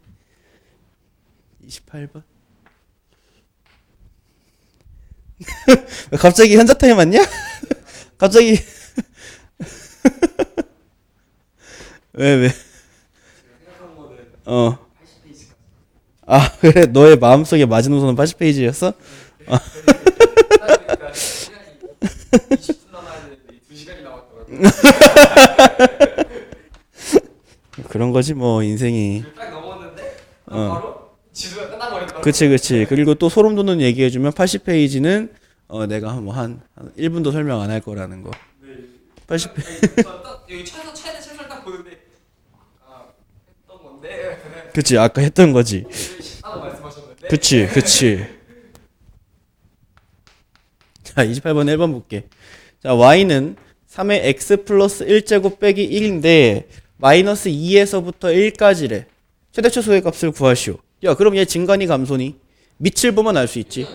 28번. 갑자기 현자 타임 왔냐? 갑자기 왜? 아, 그래? 너의 마음속에 마지노선은 80페이지였어? 그러니까 시간이 20분 남아야 되는데 2시간이 남았더라고요. 그런 거지 뭐 인생이. 딱 넘었는데 바로 지수가 끝나버렸다. 그치. 그리고 또 소름 돋는 얘기해주면 80페이지는 내가 한 1분도 설명 안 할 거라는 거. 네. 80페이지. 딱 여기 최대 최소를 딱 보는데 아까 했던 건데. 그치, 아까 했던 거지. 쉽다고 말씀하셨는데. 그치. 자, 28번 1번 볼게. 자, y는 3의 x 플러스 1제곱 빼기 1인데 마이너스 2에서부터 1까지래. 최대 최소의 값을 구하시오. 야, 그럼 얘 증가니 감소니? 밑을 보면 알 수 있지.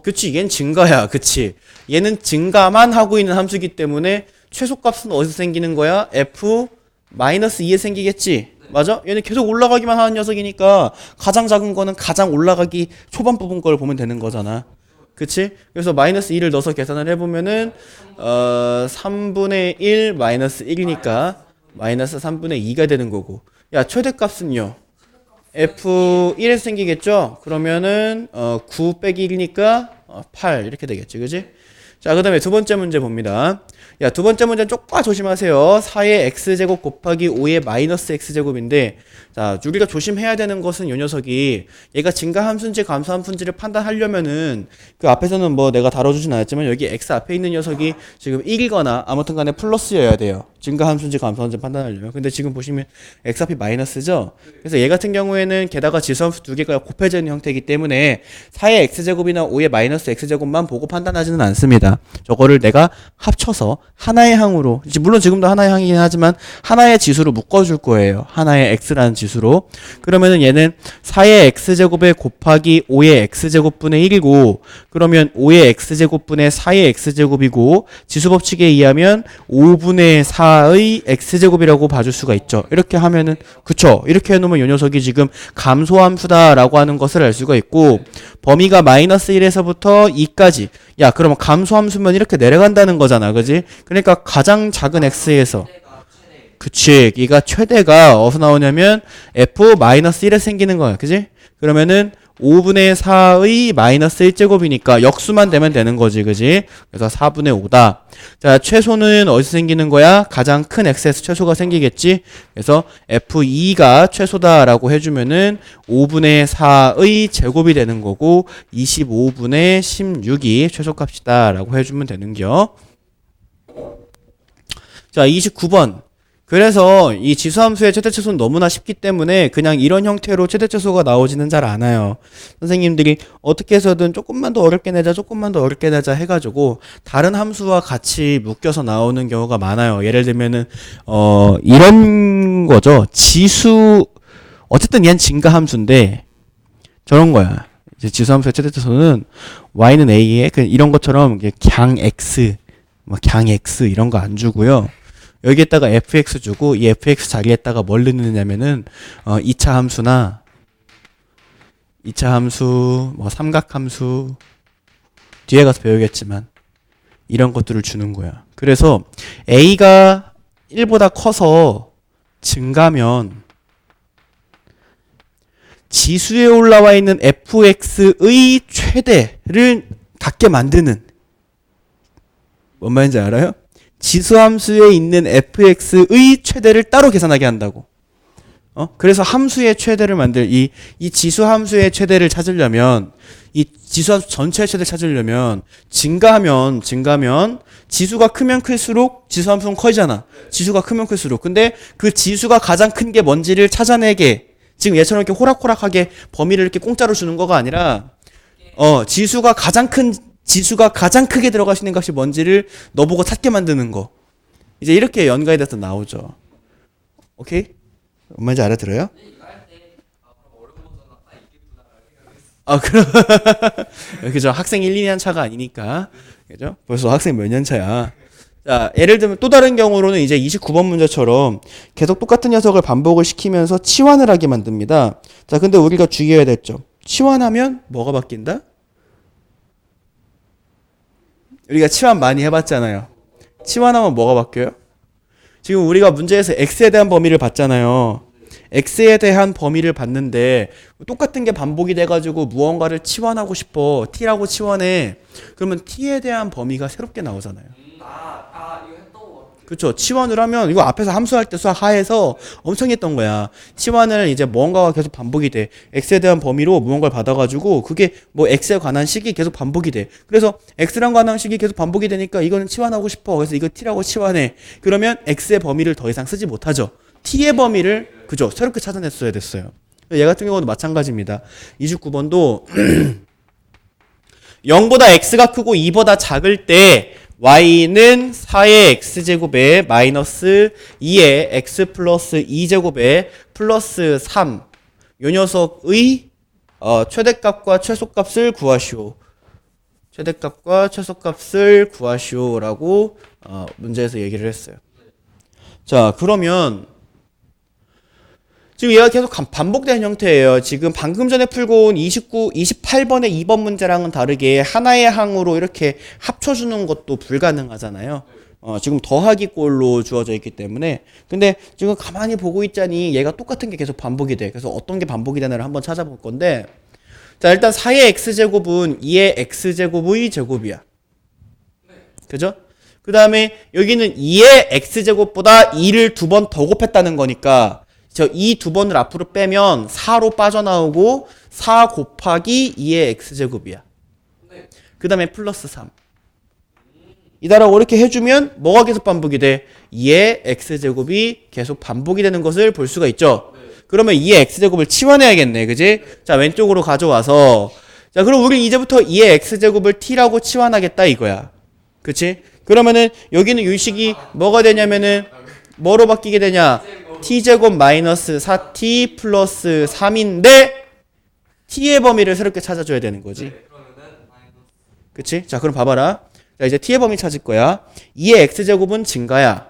그치, 얘는 증가야. 그치. 얘는 증가만 하고 있는 함수이기 때문에 최소값은 어디서 생기는 거야? f 마이너스 2에 생기겠지. 맞아? 얘는 계속 올라가기만 하는 녀석이니까 가장 작은 거는 가장 올라가기 초반 부분 걸 보면 되는 거잖아. 그치? 그래서 마이너스 2를 넣어서 계산을 해보면은 3분의 1 마이너스 1이니까 마이너스 3분의 2가 되는 거고. 야, 최대값은요? f1에서 생기겠죠? 그러면은 9 빼기 1이니까 8 이렇게 되겠지. 그지? 자, 그 다음에 두 번째 문제 봅니다. 야, 두 번째 문제는 쪼까 조심하세요. 4의 x제곱 곱하기 5의 마이너스 x제곱인데, 자, 우리가 조심해야 되는 것은 요 녀석이 얘가 증가함수인지 감소함수인지를 판단하려면은 그 앞에서는 뭐 내가 다뤄주진 않았지만 여기 x 앞에 있는 녀석이 지금 1이거나 아무튼 간에 플러스여야 돼요. 증가함수인지 감소함수인지 판단하려면. 근데 지금 보시면 x 앞이 마이너스죠? 그래서 얘 같은 경우에는 게다가 지수함수 두 개가 곱해져 있는 형태이기 때문에 4의 x제곱이나 5의 마이너스 x제곱만 보고 판단하지는 않습니다. 저거를 내가 합쳐서 하나의 항으로, 물론 지금도 하나의 항이긴 하지만 하나의 지수로 묶어줄 거예요. 하나의 x라는 지수로. 그러면은 얘는 4의 x제곱에 곱하기 5의 x제곱분의 1이고, 그러면 5의 x제곱분의 4의 x제곱이고, 지수법칙에 의하면 5분의 4의 x제곱이라고 봐줄 수가 있죠. 이렇게 하면은, 그쵸? 이렇게 해놓으면 이 녀석이 지금 감소함수다라고 하는 것을 알 수가 있고, 범위가 마이너스 1에서부터 2까지. 야, 그러면 감소함수면 이렇게 내려간다는 거잖아. 그지? 그러니까 가장 작은 x에서. 그치. 이가 최대가 어디서 나오냐면 f-1에 생기는 거야. 그지? 그러면은 5분의 4의 마이너스 1제곱이니까 역수만 되면 되는 거지. 그지? 그래서 4분의 5다. 자, 최소는 어디서 생기는 거야? 가장 큰 x에서 최소가 생기겠지? 그래서 f2가 최소다라고 해주면은 5분의 4의 제곱이 되는 거고 25분의 16이 최소값이다라고 해주면 되는겨. 자, 29번. 그래서 이 지수함수의 최대최소는 너무나 쉽기 때문에 그냥 이런 형태로 최대최소가 나오지는 잘 않아요. 선생님들이 어떻게 해서든 조금만 더 어렵게 내자 해가지고 다른 함수와 같이 묶여서 나오는 경우가 많아요. 예를 들면은 이런 거죠. 지수, 어쨌든 얘는 증가함수인데 저런 거야. 이제 지수함수의 최대최소는 y는 a에 이런 것처럼 강 x, 강 x 이런 거 안 주고요. 여기에다가 fx 주고 이 fx 자리에다가 뭘 넣느냐면은 2차 함수나 2차 함수, 뭐 삼각함수 뒤에 가서 배우겠지만 이런 것들을 주는 거야. 그래서 a가 1보다 커서 증가면 지수에 올라와 있는 fx의 최대를 갖게 만드는, 뭔 말인지 알아요? 지수함수에 있는 fx의 최대를 따로 계산하게 한다고. 그래서 함수의 최대를 이 지수함수의 최대를 찾으려면, 이 지수함수 전체의 최대를 찾으려면, 증가하면, 지수가 크면 클수록 지수함수는 커지잖아. 지수가 크면 클수록. 근데 그 지수가 가장 큰 게 뭔지를 찾아내게, 지금 얘처럼 이렇게 호락호락하게 범위를 이렇게 공짜로 주는 거가 아니라, 지수가 가장 크게 들어갈 수 있는 값이 뭔지를 너보고 찾게 만드는 거. 이제 이렇게 연가에 대해서 나오죠. 오케이? 뭔 말인지 알아들어요? 그럼 그죠. 학생 1, 2년 차가 아니니까. 그죠? 벌써 학생 몇 년 차야. 자, 예를 들면 또 다른 경우로는 이제 29번 문제처럼 계속 똑같은 녀석을 반복을 시키면서 치환을 하게 만듭니다. 자, 근데 우리가 주의해야 될 점. 치환하면 뭐가 바뀐다? 우리가 치환 많이 해봤잖아요. 치환하면 뭐가 바뀌어요? 지금 우리가 문제에서 x에 대한 범위를 봤잖아요. x에 대한 범위를 봤는데 똑같은 게 반복이 돼가지고 무언가를 치환하고 싶어. t라고 치환해. 그러면 t에 대한 범위가 새롭게 나오잖아요. 이거 했던 거 같아. 그렇죠. 치환을 하면 이거 앞에서 함수할 때 하에서 엄청 했던 거야. 치환을 이제 뭔가가 계속 반복이 돼. x에 대한 범위로 무언가를 받아가지고 그게 뭐 x에 관한 식이 계속 반복이 돼. 그래서 x랑 관한 식이 계속 반복이 되니까 이거는 치환하고 싶어. 그래서 이거 t라고 치환해. 그러면 x의 범위를 더 이상 쓰지 못하죠. t의 범위를 그죠. 새롭게 찾아냈어야 됐어요. 얘 같은 경우도 마찬가지입니다. 29번도 0보다 x가 크고 2보다 작을 때 y는 4의 x제곱에 마이너스 2의 x 플러스 2제곱에 플러스 3. 요 녀석의 최대값과 최소값을 구하시오. 최대값과 최소값을 구하시오라고 문제에서 얘기를 했어요. 자, 그러면 지금 얘가 계속 반복되는 형태예요. 지금 방금 전에 풀고 온 28번의 2번 문제랑은 다르게 하나의 항으로 이렇게 합쳐주는 것도 불가능하잖아요. 지금 더하기 꼴로 주어져 있기 때문에. 근데 지금 가만히 보고 있자니 얘가 똑같은 게 계속 반복이 돼. 그래서 어떤 게 반복이 되나를 한번 찾아볼 건데, 자, 일단 4의 x제곱은 2의 x제곱의 제곱이야. 그죠? 그 다음에 여기는 2의 x제곱보다 2를 2번 더 곱했다는 거니까 이 2번을 앞으로 빼면 4로 빠져나오고 4 곱하기 2의 x제곱이야. 그 다음에 플러스 3. 이다라고 이렇게 해주면 뭐가 계속 반복이 돼? 2의 x제곱이 계속 반복이 되는 것을 볼 수가 있죠. 그러면 2의 x제곱을 치환해야겠네. 그지? 자, 왼쪽으로 가져와서, 자, 그럼 우리 이제부터 2의 x제곱을 t라고 치환하겠다 이거야. 그치? 그러면은 여기는 유식이 뭐가 되냐면은 뭐로 바뀌게 되냐? t제곱 마이너스 4t 플러스 3인데 t의 범위를 새롭게 찾아줘야 되는 거지. 그치? 자, 그럼 봐봐라. 자, 이제 t의 범위 찾을 거야. 2의 x제곱은 증가야.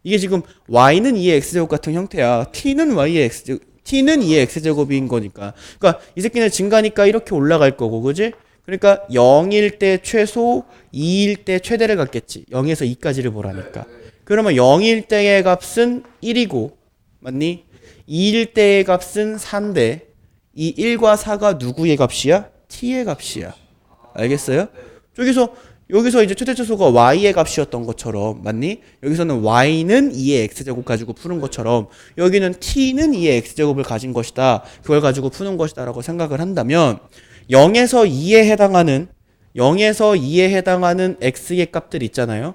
이게 지금 y는 2의 x제곱 같은 형태야. t는 2의 x제곱인 거니까. 그러니까 이 새끼는 증가니까 이렇게 올라갈 거고, 그지? 그러니까 0일 때 최소, 2일 때 최대를 갖겠지. 0에서 2까지를 보라니까. 그러면 0일 때의 값은 1이고, 맞니? 2일 때의 값은 4인데, 이 1과 4가 누구의 값이야? t의 값이야. 알겠어요? 여기서 이제 최대최소가 y의 값이었던 것처럼, 맞니? 여기서는 y는 2의 x제곱 가지고 푸는 것처럼, 여기는 t는 2의 x제곱을 가진 것이다. 그걸 가지고 푸는 것이다 라고 생각을 한다면, 0에서 2에 해당하는 x의 값들 있잖아요.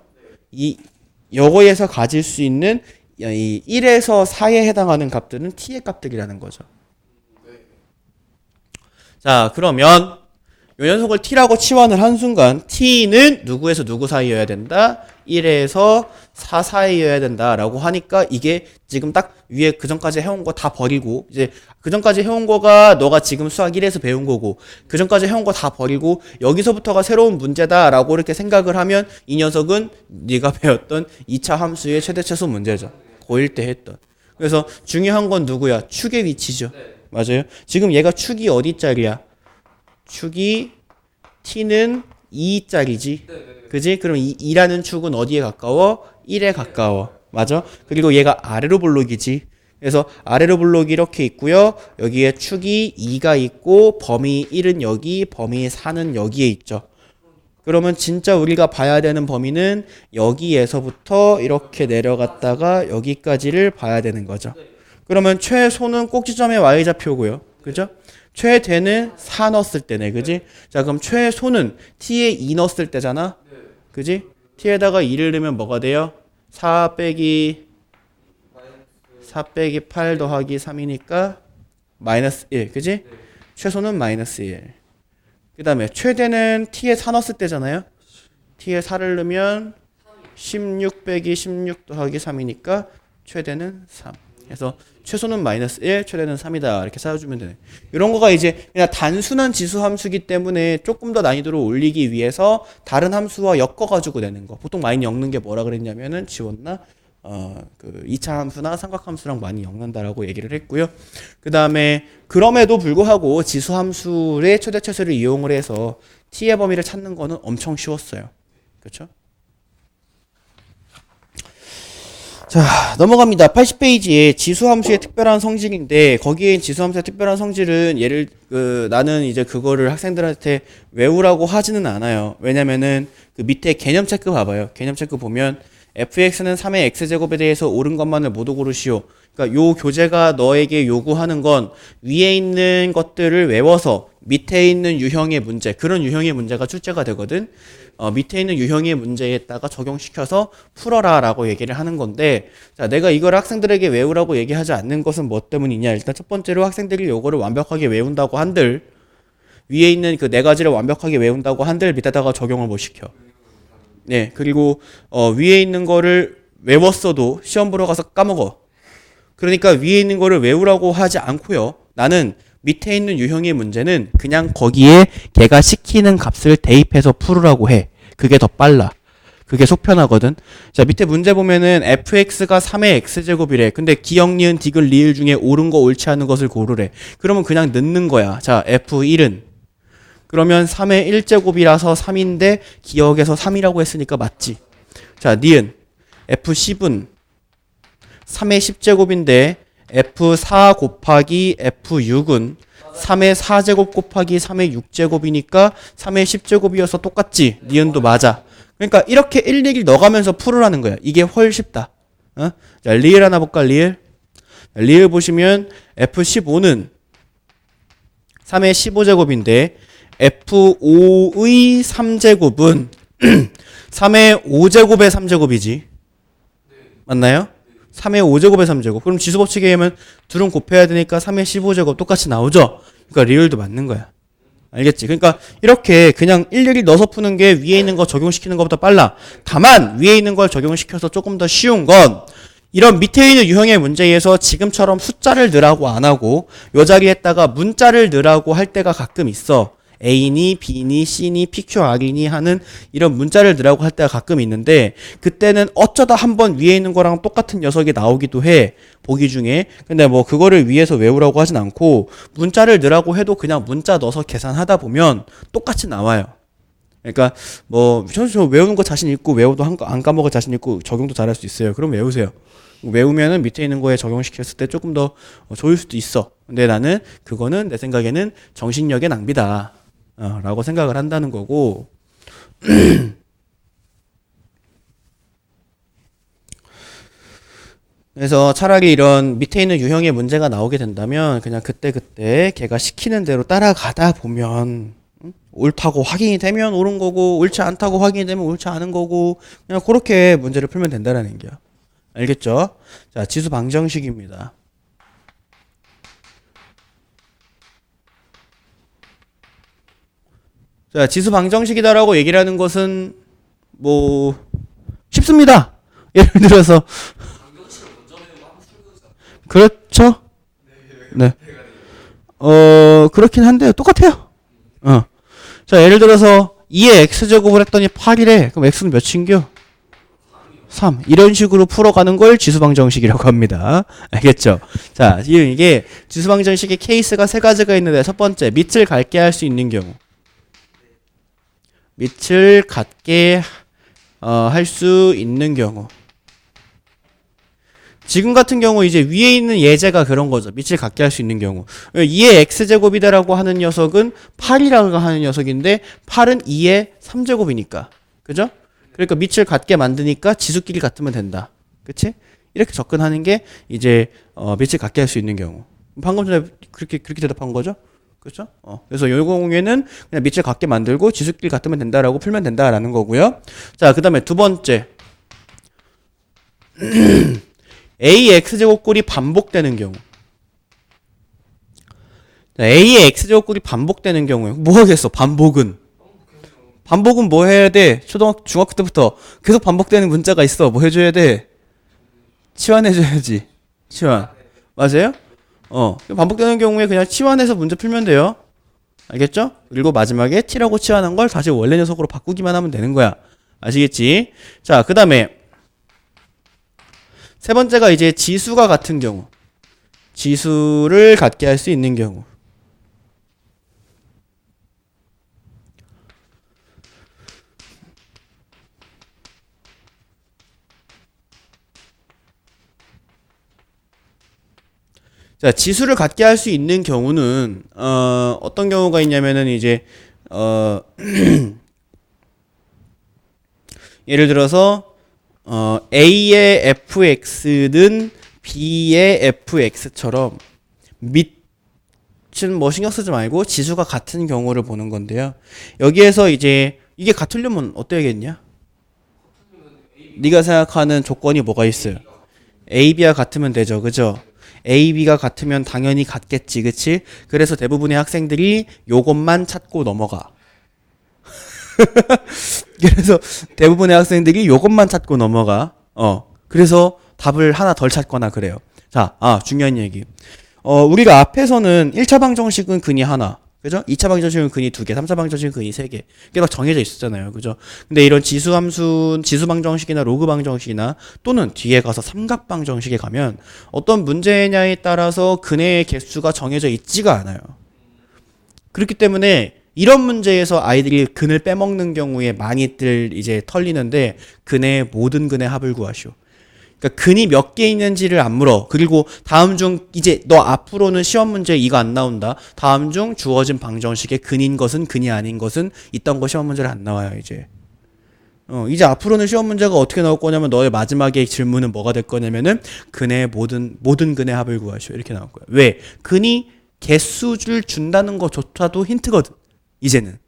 요거에서 가질 수 있는 이 1에서 4에 해당하는 값들은 t의 값들이라는 거죠. 자, 그러면 요 녀석을 t라고 치환을 한 순간 t는 누구에서 누구 사이여야 된다? 1에서 4 사이여야 된다라고 하니까 이게 지금 딱 위에 그전까지 해온 거 다 버리고, 이제 그전까지 해온 거가 너가 지금 수학 1에서 배운 거고, 그전까지 해온 거 다 버리고 여기서부터가 새로운 문제다라고 이렇게 생각을 하면 이 녀석은 네가 배웠던 2차 함수의 최대 최소 문제죠. 고1 때 했던. 그래서 중요한 건 누구야? 축의 위치죠. 맞아요? 지금 얘가 축이 어디짜리야? 축이 t는 2짜리지. 그지? 그럼 2라는 축은 어디에 가까워? 1에 가까워. 맞아? 그리고 얘가 아래로 볼록이지. 그래서 아래로 볼록이 이렇게 있고요. 여기에 축이 2가 있고 범위 1은 여기, 범위 4는 여기에 있죠. 그러면 진짜 우리가 봐야 되는 범위는 여기에서부터 이렇게 내려갔다가 여기까지를 봐야 되는 거죠. 그러면 최소는 꼭지점의 y좌표고요. 그죠? 최대는 4 넣었을 때네. 그지? 자, 그럼 최소는 t에 2 넣었을 때잖아. 그지? t에다가 2를 넣으면 뭐가 돼요? 4 빼기 8 더하기 3이니까 마이너스 1. 그지? 최소는 마이너스 1. 그 다음에 최대는 t에 4 넣었을 때잖아요. t에 4를 넣으면 16 빼기 16 더하기 3이니까 최대는 3. 그래서 최소는 마이너스 1, 최대는 3이다. 이렇게 쌓아주면 되네. 이런 거가 이제 그냥 단순한 지수 함수기 때문에 조금 더 난이도를 올리기 위해서 다른 함수와 엮어가지고 내는 거. 보통 많이 엮는 게 뭐라 그랬냐면은 지웠나? 그 2차 함수나 삼각함수랑 많이 엮는다라고 얘기를 했고요. 그 다음에 그럼에도 불구하고 지수 함수의 최대 최소를 이용을 해서 t의 범위를 찾는 거는 엄청 쉬웠어요. 그렇죠? 자, 넘어갑니다. 80페이지에 지수함수의 특별한 성질인데 거기에 지수함수의 특별한 성질은 나는 이제 그거를 학생들한테 외우라고 하지는 않아요. 왜냐면은 그 밑에 개념 체크 봐봐요. 개념 체크 보면 fx는 3의 x제곱에 대해서 옳은 것만을 모두 고르시오. 그러니까 요 교재가 너에게 요구하는 건 위에 있는 것들을 외워서 밑에 있는 유형의 문제, 그런 유형의 문제가 출제가 되거든. 밑에 있는 유형의 문제에다가 적용시켜서 풀어라 라고 얘기를 하는 건데, 자, 내가 이걸 학생들에게 외우라고 얘기하지 않는 것은 뭐 때문이냐. 일단 첫 번째로 학생들이 요거를 완벽하게 외운다고 한들, 위에 있는 그 네 가지를 완벽하게 외운다고 한들 밑에다가 적용을 못 시켜. 네, 그리고 위에 있는 거를 외웠어도 시험 보러 가서 까먹어. 그러니까 위에 있는 거를 외우라고 하지 않고요. 나는 밑에 있는 유형의 문제는 그냥 거기에 걔가 시키는 값을 대입해서 풀으라고 해. 그게 더 빨라. 그게 속편하거든. 자, 밑에 문제 보면은 fx가 3의 x제곱이래. 근데 기역, 니은, 디귿, 리을 중에 옳은 거 옳지 않은 것을 고르래. 그러면 그냥 넣는 거야. 자, f1은 그러면 3의 1제곱이라서 3인데 기역에서 3이라고 했으니까 맞지. 자, 니은 f10은 3의 10제곱인데 f4 곱하기 f6은 3의 4제곱 곱하기 3의 6제곱이니까 3의 10제곱이어서 똑같지. 니은도 맞아. 그러니까 이렇게 일일이 넣어가면서 풀으라는 거야. 이게 훨 쉽다. 자, 리을 하나 볼까? 리을 보시면 f15는 3의 15제곱인데 f5의 3제곱은 3의 5제곱의 3제곱이지. 맞나요? 3의 5제곱의 3제곱. 그럼 지수법칙에 의하면 둘은 곱해야 되니까 3의 15제곱 똑같이 나오죠? 그러니까 리을도 맞는 거야. 알겠지? 그러니까 이렇게 그냥 일일이 넣어서 푸는 게 위에 있는 거 적용시키는 것보다 빨라. 다만 위에 있는 걸 적용시켜서 조금 더 쉬운 건 이런 밑에 있는 유형의 문제에서 지금처럼 숫자를 넣으라고 안 하고 요 자리에다가 문자를 넣으라고 할 때가 가끔 있어. A니 B니 C니 PQR이니 하는 이런 문자를 넣으라고 할 때가 가끔 있는데 그때는 어쩌다 한번 위에 있는 거랑 똑같은 녀석이 나오기도 해. 보기 중에. 근데 뭐 그거를 위해서 외우라고 하진 않고 문자를 넣으라고 해도 그냥 문자 넣어서 계산하다 보면 똑같이 나와요. 그러니까 뭐 저 외우는 거 자신 있고 외워도 안 까먹을 자신 있고 적용도 잘할 수 있어요. 그럼 외우세요. 외우면은 밑에 있는 거에 적용시켰을 때 조금 더 좋을 수도 있어. 근데 나는 그거는 내 생각에는 정신력의 낭비다. 라고 생각을 한다는 거고. 그래서 차라리 이런 밑에 있는 유형의 문제가 나오게 된다면 그냥 그때그때 걔가 시키는 대로 따라가다 보면 옳다고 확인이 되면 옳은 거고 옳지 않다고 확인이 되면 옳지 않은 거고 그냥 그렇게 문제를 풀면 된다는 얘기야. 알겠죠? 자, 지수 방정식입니다. 자, 지수 방정식이다라고 얘기를 하는 것은 뭐 쉽습니다. 예를 들어서 그렇죠? 네. 그렇긴 한데 똑같아요. 자, 예를 들어서 2의 x제곱을 했더니 8이래. 그럼 x는 몇인겨? 3. 이런 식으로 풀어가는 걸 지수방정식이라고 합니다. 알겠죠? 자, 이게 지수방정식의 케이스가 세 가지가 있는데 첫 번째, 밑을 같게 할 수 있는 경우. 밑을 같게 할 수 있는 경우. 지금 같은 경우 이제 위에 있는 예제가 그런 거죠. 밑을 같게 할 수 있는 경우. 2의 x제곱이다라고 하는 녀석은 8이라고 하는 녀석인데 8은 2의 3제곱이니까. 그죠? 그러니까 밑을 같게 만드니까 지수끼리 같으면 된다. 그치? 이렇게 접근하는 게 이제 밑을 같게 할 수 있는 경우. 방금 전에 그렇게 대답한 거죠? 그렇죠? 그래서 요 경우에는 그냥 밑을 같게 만들고 지수끼리 같으면 된다라고 풀면 된다라는 거고요. 자, 그다음에 두 번째. a의 x제곱꼴이 반복되는 경우. a의 x제곱꼴이 반복되는 경우에 뭐 하겠어? 반복은 뭐 해야 돼? 중학교 때부터 계속 반복되는 문자가 있어. 뭐 해줘야 돼? 치환해줘야지. 치환. 맞아요? 반복되는 경우에 그냥 치환해서 문제 풀면 돼요. 알겠죠? 그리고 마지막에 t라고 치환한 걸 다시 원래 녀석으로 바꾸기만 하면 되는 거야. 아시겠지? 자, 그 다음에 세 번째가 이제 지수가 같은 경우. 지수를 갖게 할 수 있는 경우. 자, 지수를 갖게 할 수 있는 경우는 어떤 경우가 있냐면은 이제 예를 들어서 A의 fx는 B의 fx처럼 밑은 뭐 신경 쓰지 말고 지수가 같은 경우를 보는 건데요. 여기에서 이제 이게 같으려면 어때야겠냐? 네가 생각하는 조건이 뭐가 있어요? A, B가 같으면 되죠. 그죠? A, B가 같으면 당연히 같겠지. 그치? 그래서 대부분의 학생들이 요것만 찾고 넘어가. 그래서 대부분의 학생들이 요것만 찾고 넘어가. 그래서 답을 하나 덜 찾거나 그래요. 자, 중요한 얘기. 우리가 앞에서는 1차 방정식은 근이 하나. 그죠? 2차 방정식은 근이 2개, 3차 방정식은 근이 3개. 이게 막 정해져 있었잖아요. 그죠? 근데 이런 지수 방정식이나 로그 방정식이나 또는 뒤에 가서 삼각 방정식에 가면 어떤 문제냐에 따라서 근의 개수가 정해져 있지가 않아요. 그렇기 때문에 이런 문제에서 아이들이 근을 빼먹는 경우에 많이들 이제 털리는데 근의 모든 근의 합을 구하시오. 그러니까 근이 몇 개 있는지를 안 물어. 그리고 다음 중 이제 너 앞으로는 시험 문제 이거 안 나온다. 다음 중 주어진 방정식에 근인 것은 근이 아닌 것은 있던 거 시험 문제를 안 나와요 이제. 이제 앞으로는 시험 문제가 어떻게 나올 거냐면 너의 마지막에 질문은 뭐가 될 거냐면은 근의 모든 근의 합을 구하시오 이렇게 나올 거야. 왜? 근이 개수를 준다는 것조차도 힌트거든. 이제는.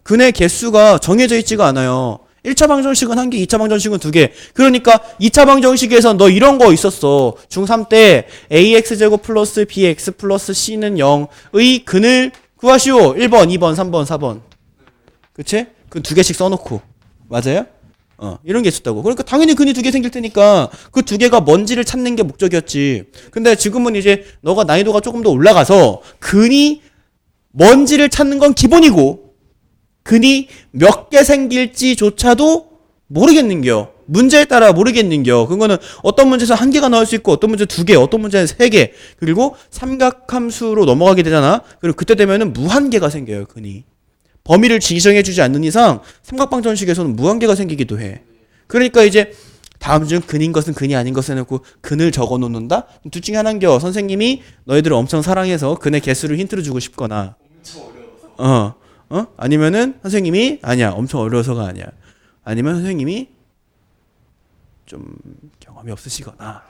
근의 개수가 정해져 있지가 않아요. 1차 방정식은 1개, 2차 방정식은 2개. 그러니까 2차 방정식에서 너 이런 거 있었어. 중3 때 ax제곱 플러스 bx 플러스 c는 0의 근을 구하시오. 1번, 2번, 3번, 4번. 그치? 그 2개씩 써놓고. 맞아요? 이런 게 있었다고. 그러니까 당연히 근이 2개 생길 테니까 그 2개가 뭔지를 찾는 게 목적이었지. 근데 지금은 이제 너가 난이도가 조금 더 올라가서 근이 뭔지를 찾는 건 기본이고 근이 몇 개 생길지조차도 모르겠는겨. 문제에 따라 모르겠는겨. 그거는 어떤 문제에서 1개가 나올 수 있고 어떤 문제 2개, 어떤 문제는 3개. 그리고 삼각함수로 넘어가게 되잖아. 그리고 그때 되면은 무한계가 생겨요. 근이. 범위를 지정해주지 않는 이상 삼각방정식에서는 무한계가 생기기도 해. 그러니까 이제 다음 중 근인 것은 근이 아닌 것을 해놓고 근을 적어놓는다? 둘 중에 하나인겨. 선생님이 너희들을 엄청 사랑해서 근의 개수를 힌트를 주고 싶거나 엄청 어려워서. 아니면은 선생님이 아니야 엄청 어려워서가 아니야. 아니면 선생님이 좀 경험이 없으시거나.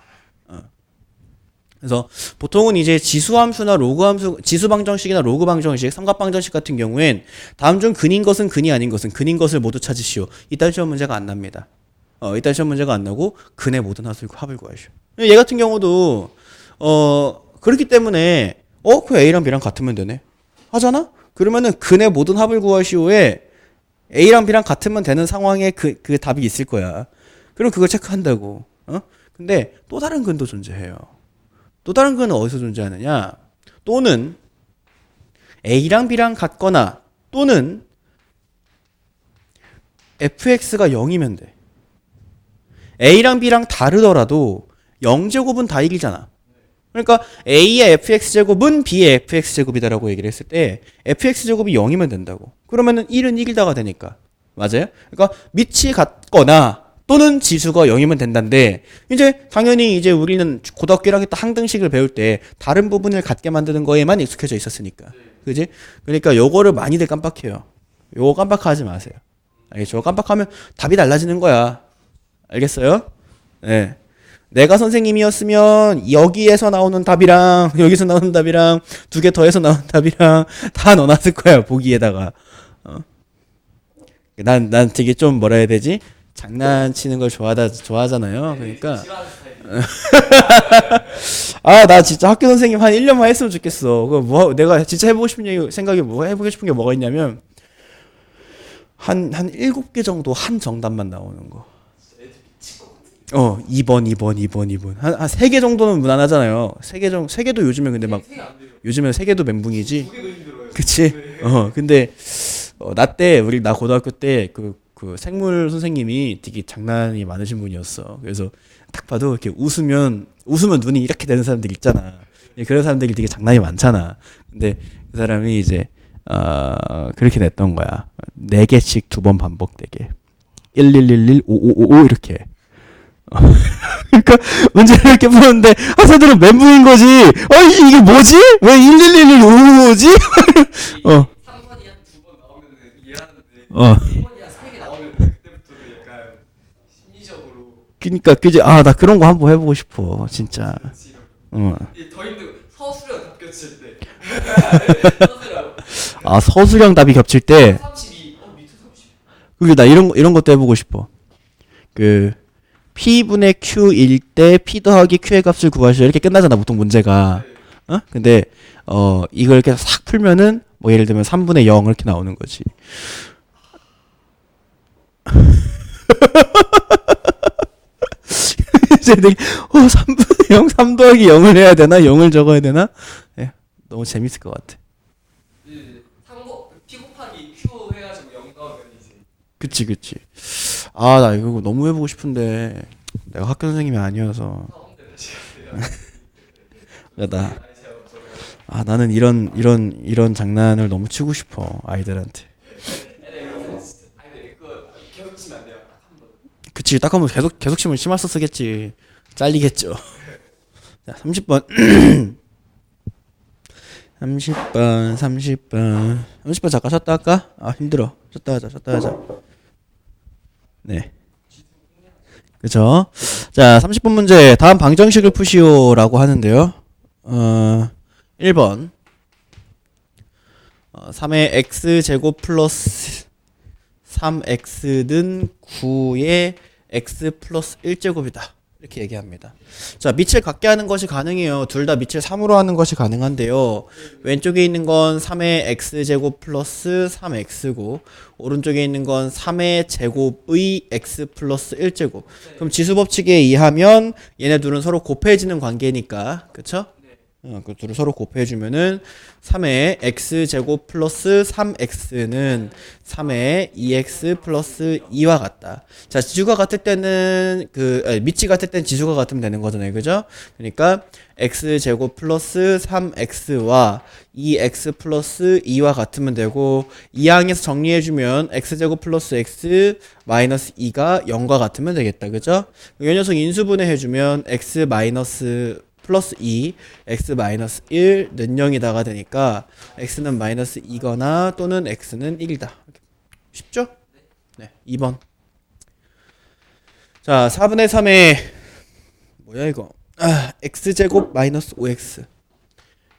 그래서 보통은 이제 지수함수나 로그함수, 지수방정식이나 로그방정식, 삼각방정식 같은 경우엔 다음 중 근인 것은 근이 아닌 것은 근인 것을 모두 찾으시오. 이딴 시험 문제가 안 납니다. 이딴 시험 문제가 안 나고 근의 모든 합을 구하시오. 얘 같은 경우도 그렇기 때문에 그 A랑 B랑 같으면 되네 하잖아? 그러면은 근의 모든 합을 구하시오에 A랑 B랑 같으면 되는 상황에 그 답이 있을 거야. 그럼 그걸 체크한다고. 근데 또 다른 근도 존재해요. 또 다른 근은 어디서 존재하느냐? 또는 A랑 B랑 같거나 또는 fx가 0이면 돼. A랑 B랑 다르더라도 0제곱은 다 1이잖아. 그러니까 A의 fx제곱은 B의 fx제곱이다라고 얘기를 했을 때 fx제곱이 0이면 된다고. 그러면은 1은 1이다가 되니까. 맞아요? 그러니까 밑이 같거나 또는 지수가 0이면 된다는데 이제 당연히 이제 우리는 고등학교 1학년 때 항등식을 배울 때 다른 부분을 같게 만드는 거에만 익숙해져 있었으니까. 그지? 그러니까 요거를 많이들 깜빡해요. 요거 깜빡하지 마세요. 알겠죠? 깜빡하면 답이 달라지는 거야. 알겠어요? 네. 내가 선생님이었으면 여기에서 나오는 답이랑 여기서 나오는 답이랑 두 개 더해서 나오는 답이랑 다 넣어놨을 거야. 보기에다가. 난 되게 좀 뭐라 해야 되지? 장난치는 걸 좋아하잖아요. 그러니까. 아, 나 진짜 학교 선생님 한 1년만 했으면 좋겠어. 내가 진짜 해보고 싶은 생각이 해보고 싶은 게 뭐가 있냐면, 한 7개 정도 한 정답만 나오는 거. 2번. 한 3개 정도는 무난하잖아요. 3개도 요즘에 근데 막, 요즘에 3개도 멘붕이지. 그치? 근데, 나 고등학교 때 그 생물 선생님이 되게 장난이 많으신 분이었어. 그래서 딱 봐도 이렇게 웃으면 눈이 이렇게 되는 사람들 있잖아. 그런 사람들이 되게 장난이 많잖아. 근데 그 사람이 이제 그렇게 냈던 거야. 4개씩 2번 반복되게. 1111 5555 이렇게. 그러니까 문제를 이렇게 푸는데 학생들은 멘붕인 거지. 이게 뭐지? 왜 1111 5555지? 3번이 한 2번 나오면 이해하는데 1번이 한 3개 나오면 그때부터 약간 심리적으로 그니까 그지. 나 그런 거 한번 해보고 싶어 진짜. 더 힘들고 서술형 답 겹칠 때 서술형 서술형 답이 겹칠 때 32 미투 30 그리고 나 이런 것도 해보고 싶어. 그 P분의 Q일 때 P 더하기 Q의 값을 구하시오 이렇게 끝나잖아 보통 문제가. 근데 이걸 이렇게 싹 풀면은 뭐 예를 들면 3분의 0 이렇게 나오는 거지. 이제 3분의 0, 3 더하기 0을 해야 되나? 0을 적어야 되나? 너무 재밌을 것 같아. P 곱하기 Q 해가지고 0 나오면 이제 그치. 나 이거 너무 해보고 싶은데 내가 학교 선생님이 아니어서. 나는 이런 장난을 너무 치고 싶어 아이들한테. 계속 치면 안 돼요. 그치, 딱 한 번 계속 치면 심할서 쓰겠지. 잘리겠죠. 자, 30번. 30번 잠깐 쉬었다 할까? 힘들어. 쉬었다 하자. 네. 그쵸? 자, 30번 문제. 다음 방정식을 푸시오라고 하는데요. 1번. 3의 x제곱 플러스 3x는 9의 x 플러스 1제곱이다. 이렇게 얘기합니다. 자, 밑을 같게 하는 것이 가능해요. 둘 다 밑을 3으로 하는 것이 가능한데요. 왼쪽에 있는 건 3의 x제곱 플러스 3x고 오른쪽에 있는 건 3의 제곱의 x 플러스 1제곱. 그럼 지수법칙에 의하면 얘네 둘은 서로 곱해지는 관계니까. 그쵸? 그 둘을 서로 곱해주면은 3의 x제곱 플러스 3x는 3의 2x 플러스 2와 같다. 자, 지수가 같을 때는 밑이 같을 때는 지수가 같으면 되는 거잖아요. 그죠? 그러니까 x제곱 플러스 3x와 2x 플러스 2와 같으면 되고 이 항에서 정리해주면 x제곱 플러스 x 마이너스 2가 0과 같으면 되겠다. 그죠? 이 녀석 인수분해 해주면 x 마이너스 플러스 2, x 마이너스 1는 0이다가 되니까 x는 마이너스 2거나 또는 x는 1이다. 쉽죠? 네, 2번. 자, 4분의 3의 뭐야 이거? x제곱 마이너스 5x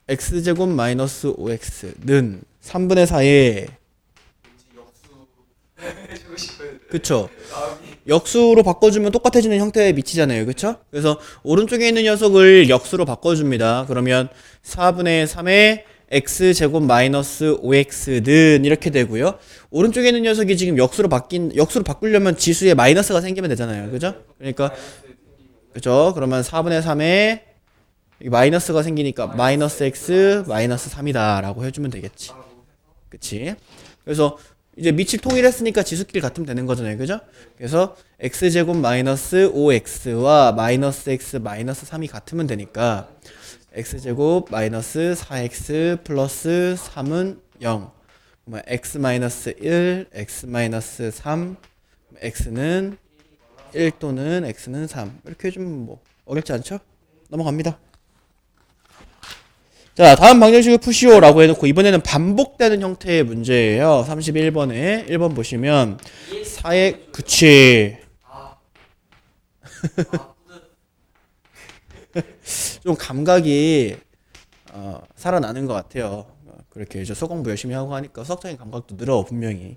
x제곱 마이너스 5x는 3분의 4의 해주고 싶어요. 그쵸? 역수로 바꿔주면 똑같아지는 형태의 밑이잖아요. 그쵸? 그래서 오른쪽에 있는 녀석을 역수로 바꿔줍니다. 그러면 4분의 3의 x제곱 마이너스 5x는 이렇게 되고요. 오른쪽에 있는 녀석이 지금 역수로 바꾸려면 지수에 마이너스가 생기면 되잖아요. 그죠? 그러니까 그죠? 그러면 4분의 3에 마이너스가 생기니까 마이너스 x 마이너스 3이다 라고 해주면 되겠지. 그치? 그래서 이제 밑을 통일했으니까 지수끼리 같으면 되는 거잖아요. 그죠? 그래서 x제곱 마이너스 5x와 마이너스 x 마이너스 3이 같으면 되니까 x제곱 마이너스 4x 플러스 3은 0. x 마이너스 1, x 마이너스 3, x는 1 또는 x는 3 이렇게 해주면 뭐 어렵지 않죠? 넘어갑니다. 자, 다음 방정식을 푸시오라고 해놓고 이번에는 반복되는 형태의 문제예요. 31번에 1번 보시면 4의 그치 좀 감각이 살아나는 것 같아요. 그렇게 이제 수공부 열심히 하고 하니까 수학적인 감각도 늘어 분명히.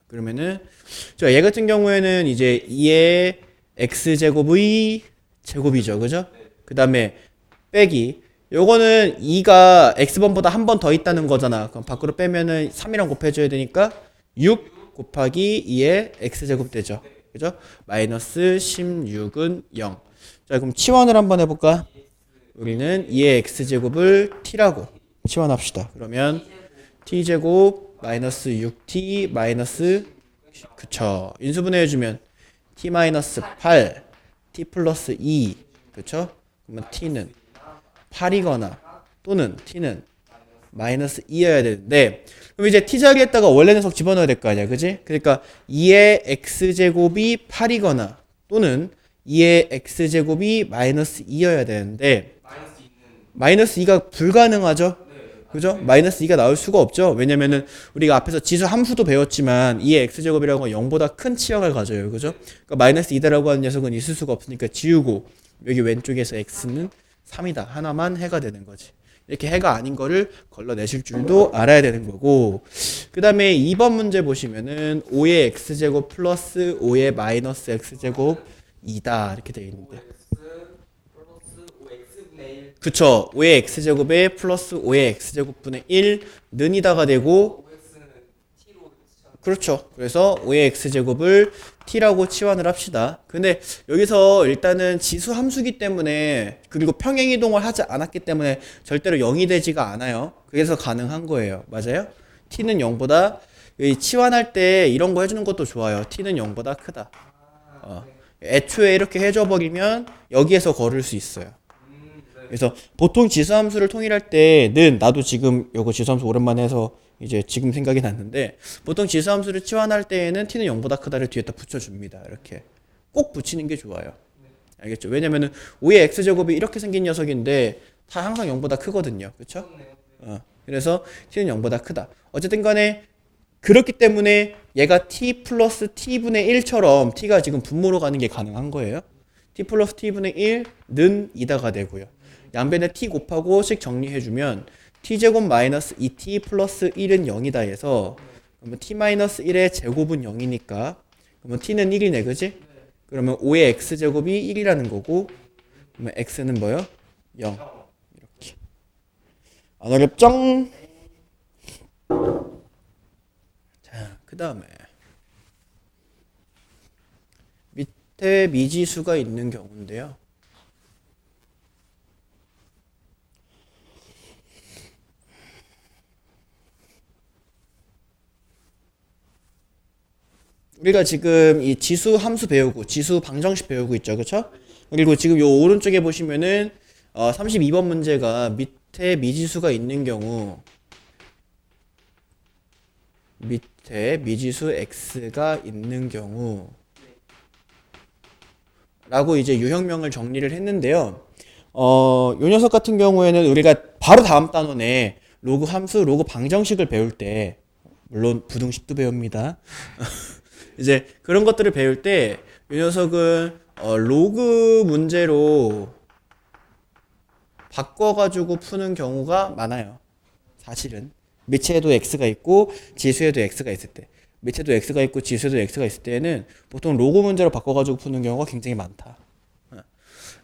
그러면은 얘 같은 경우에는 이제 2의 x제곱의 제곱이죠, 그죠? 그 다음에 빼기 요거는 2가 x번보다 한 번 더 있다는 거잖아. 그럼 밖으로 빼면은 3이랑 곱해줘야 되니까 6 곱하기 2의 x제곱 되죠, 그죠? 마이너스 16은 0. 자, 그럼 치환을 한번 해볼까? 우리는 2의 x제곱을 t라고 치환합시다. 그러면 t제곱 마이너스 6t 마이너스 그쵸, 인수분해해주면 t 마이너스 8 t 플러스 2 그쵸? 그러면 t는 8이거나 또는 t는 마이너스 2여야 되는데, 그럼 이제 t 자리에다가 원래 녀석 집어넣어야 될 거 아니야, 그지? 그러니까 2의 x제곱이 8이거나 또는 2의 x제곱이 마이너스 2여야 되는데 마이너스 2가 불가능하죠? 그죠? 마이너스 2가 나올 수가 없죠? 왜냐면은 우리가 앞에서 지수 함수도 배웠지만 2의 x제곱이라고 하면 0보다 큰 치역을 가져요, 그죠? 그러니까 마이너스 2다라고 하는 녀석은 있을 수가 없으니까 지우고 여기 왼쪽에서 x는 3이다 하나만 해가 되는 거지. 이렇게 해가 아닌 거를 걸러내실 줄도 알아야 되는 거고, 그 다음에 2번 문제 보시면은 5의 x제곱 플러스 5의 마이너스 x제곱 2다 이렇게 되어 있는데, 그쵸, 5의 x제곱에 플러스 5의 x제곱분의 1는 이다가 되고, 그렇죠. 그래서 5의 x제곱을 t라고 치환을 합시다. 근데 여기서 일단은 지수 함수기 때문에, 그리고 평행이동을 하지 않았기 때문에 절대로 0이 되지가 않아요. 그래서 가능한 거예요. 맞아요? t는 0보다, 치환할 때 이런 거 해주는 것도 좋아요. t는 0보다 크다. 애초에 이렇게 해줘 버리면 여기에서 걸을 수 있어요. 그래서 보통 지수함수를 통일할 때는, 나도 지금 요거 지수함수 오랜만에 해서 이제 지금 생각이 났는데, 보통 지수함수를 치환할 때에는 t는 0보다 크다를 뒤에다 붙여줍니다. 이렇게 꼭 붙이는 게 좋아요. 알겠죠? 왜냐면은 5의 x제곱이 이렇게 생긴 녀석인데 다 항상 0보다 크거든요. 그쵸? 그래서 t는 0보다 크다. 어쨌든 간에 그렇기 때문에 얘가 t 플러스 t분의 1처럼 t가 지금 분모로 가는 게 가능한 거예요. t 플러스 t분의 1는 2다가 되고요. 양변에 t 곱하고 식 정리해주면 t제곱 마이너스 2t 플러스 1은 0이다 해서, 그러면 t 마이너스 1의 제곱은 0이니까 그러면 t는 1이네, 그지? 그러면 5의 x제곱이 1이라는 거고, 그러면 x는 뭐요? 0. 이렇게. 안 어렵죠? 자, 그 다음에 밑에 미지수가 있는 경우인데요. 우리가 지금 이 지수 함수 배우고 지수 방정식 배우고 있죠, 그쵸? 그리고 지금 요 오른쪽에 보시면은 32번 문제가 밑에 미지수가 있는 경우, 밑에 미지수 x가 있는 경우 라고 이제 유형명을 정리를 했는데요. 요 녀석 같은 경우에는 우리가 바로 다음 단원에 로그 함수, 로그 방정식을 배울 때, 물론 부등식도 배웁니다. 이제 그런 것들을 배울 때 이 녀석은 로그 문제로 바꿔가지고 푸는 경우가 많아요. 사실은 밑에도 x가 있고 지수에도 x가 있을 때, 밑에도 x가 있고 지수에도 x가 있을 때는 보통 로그 문제로 바꿔가지고 푸는 경우가 굉장히 많다.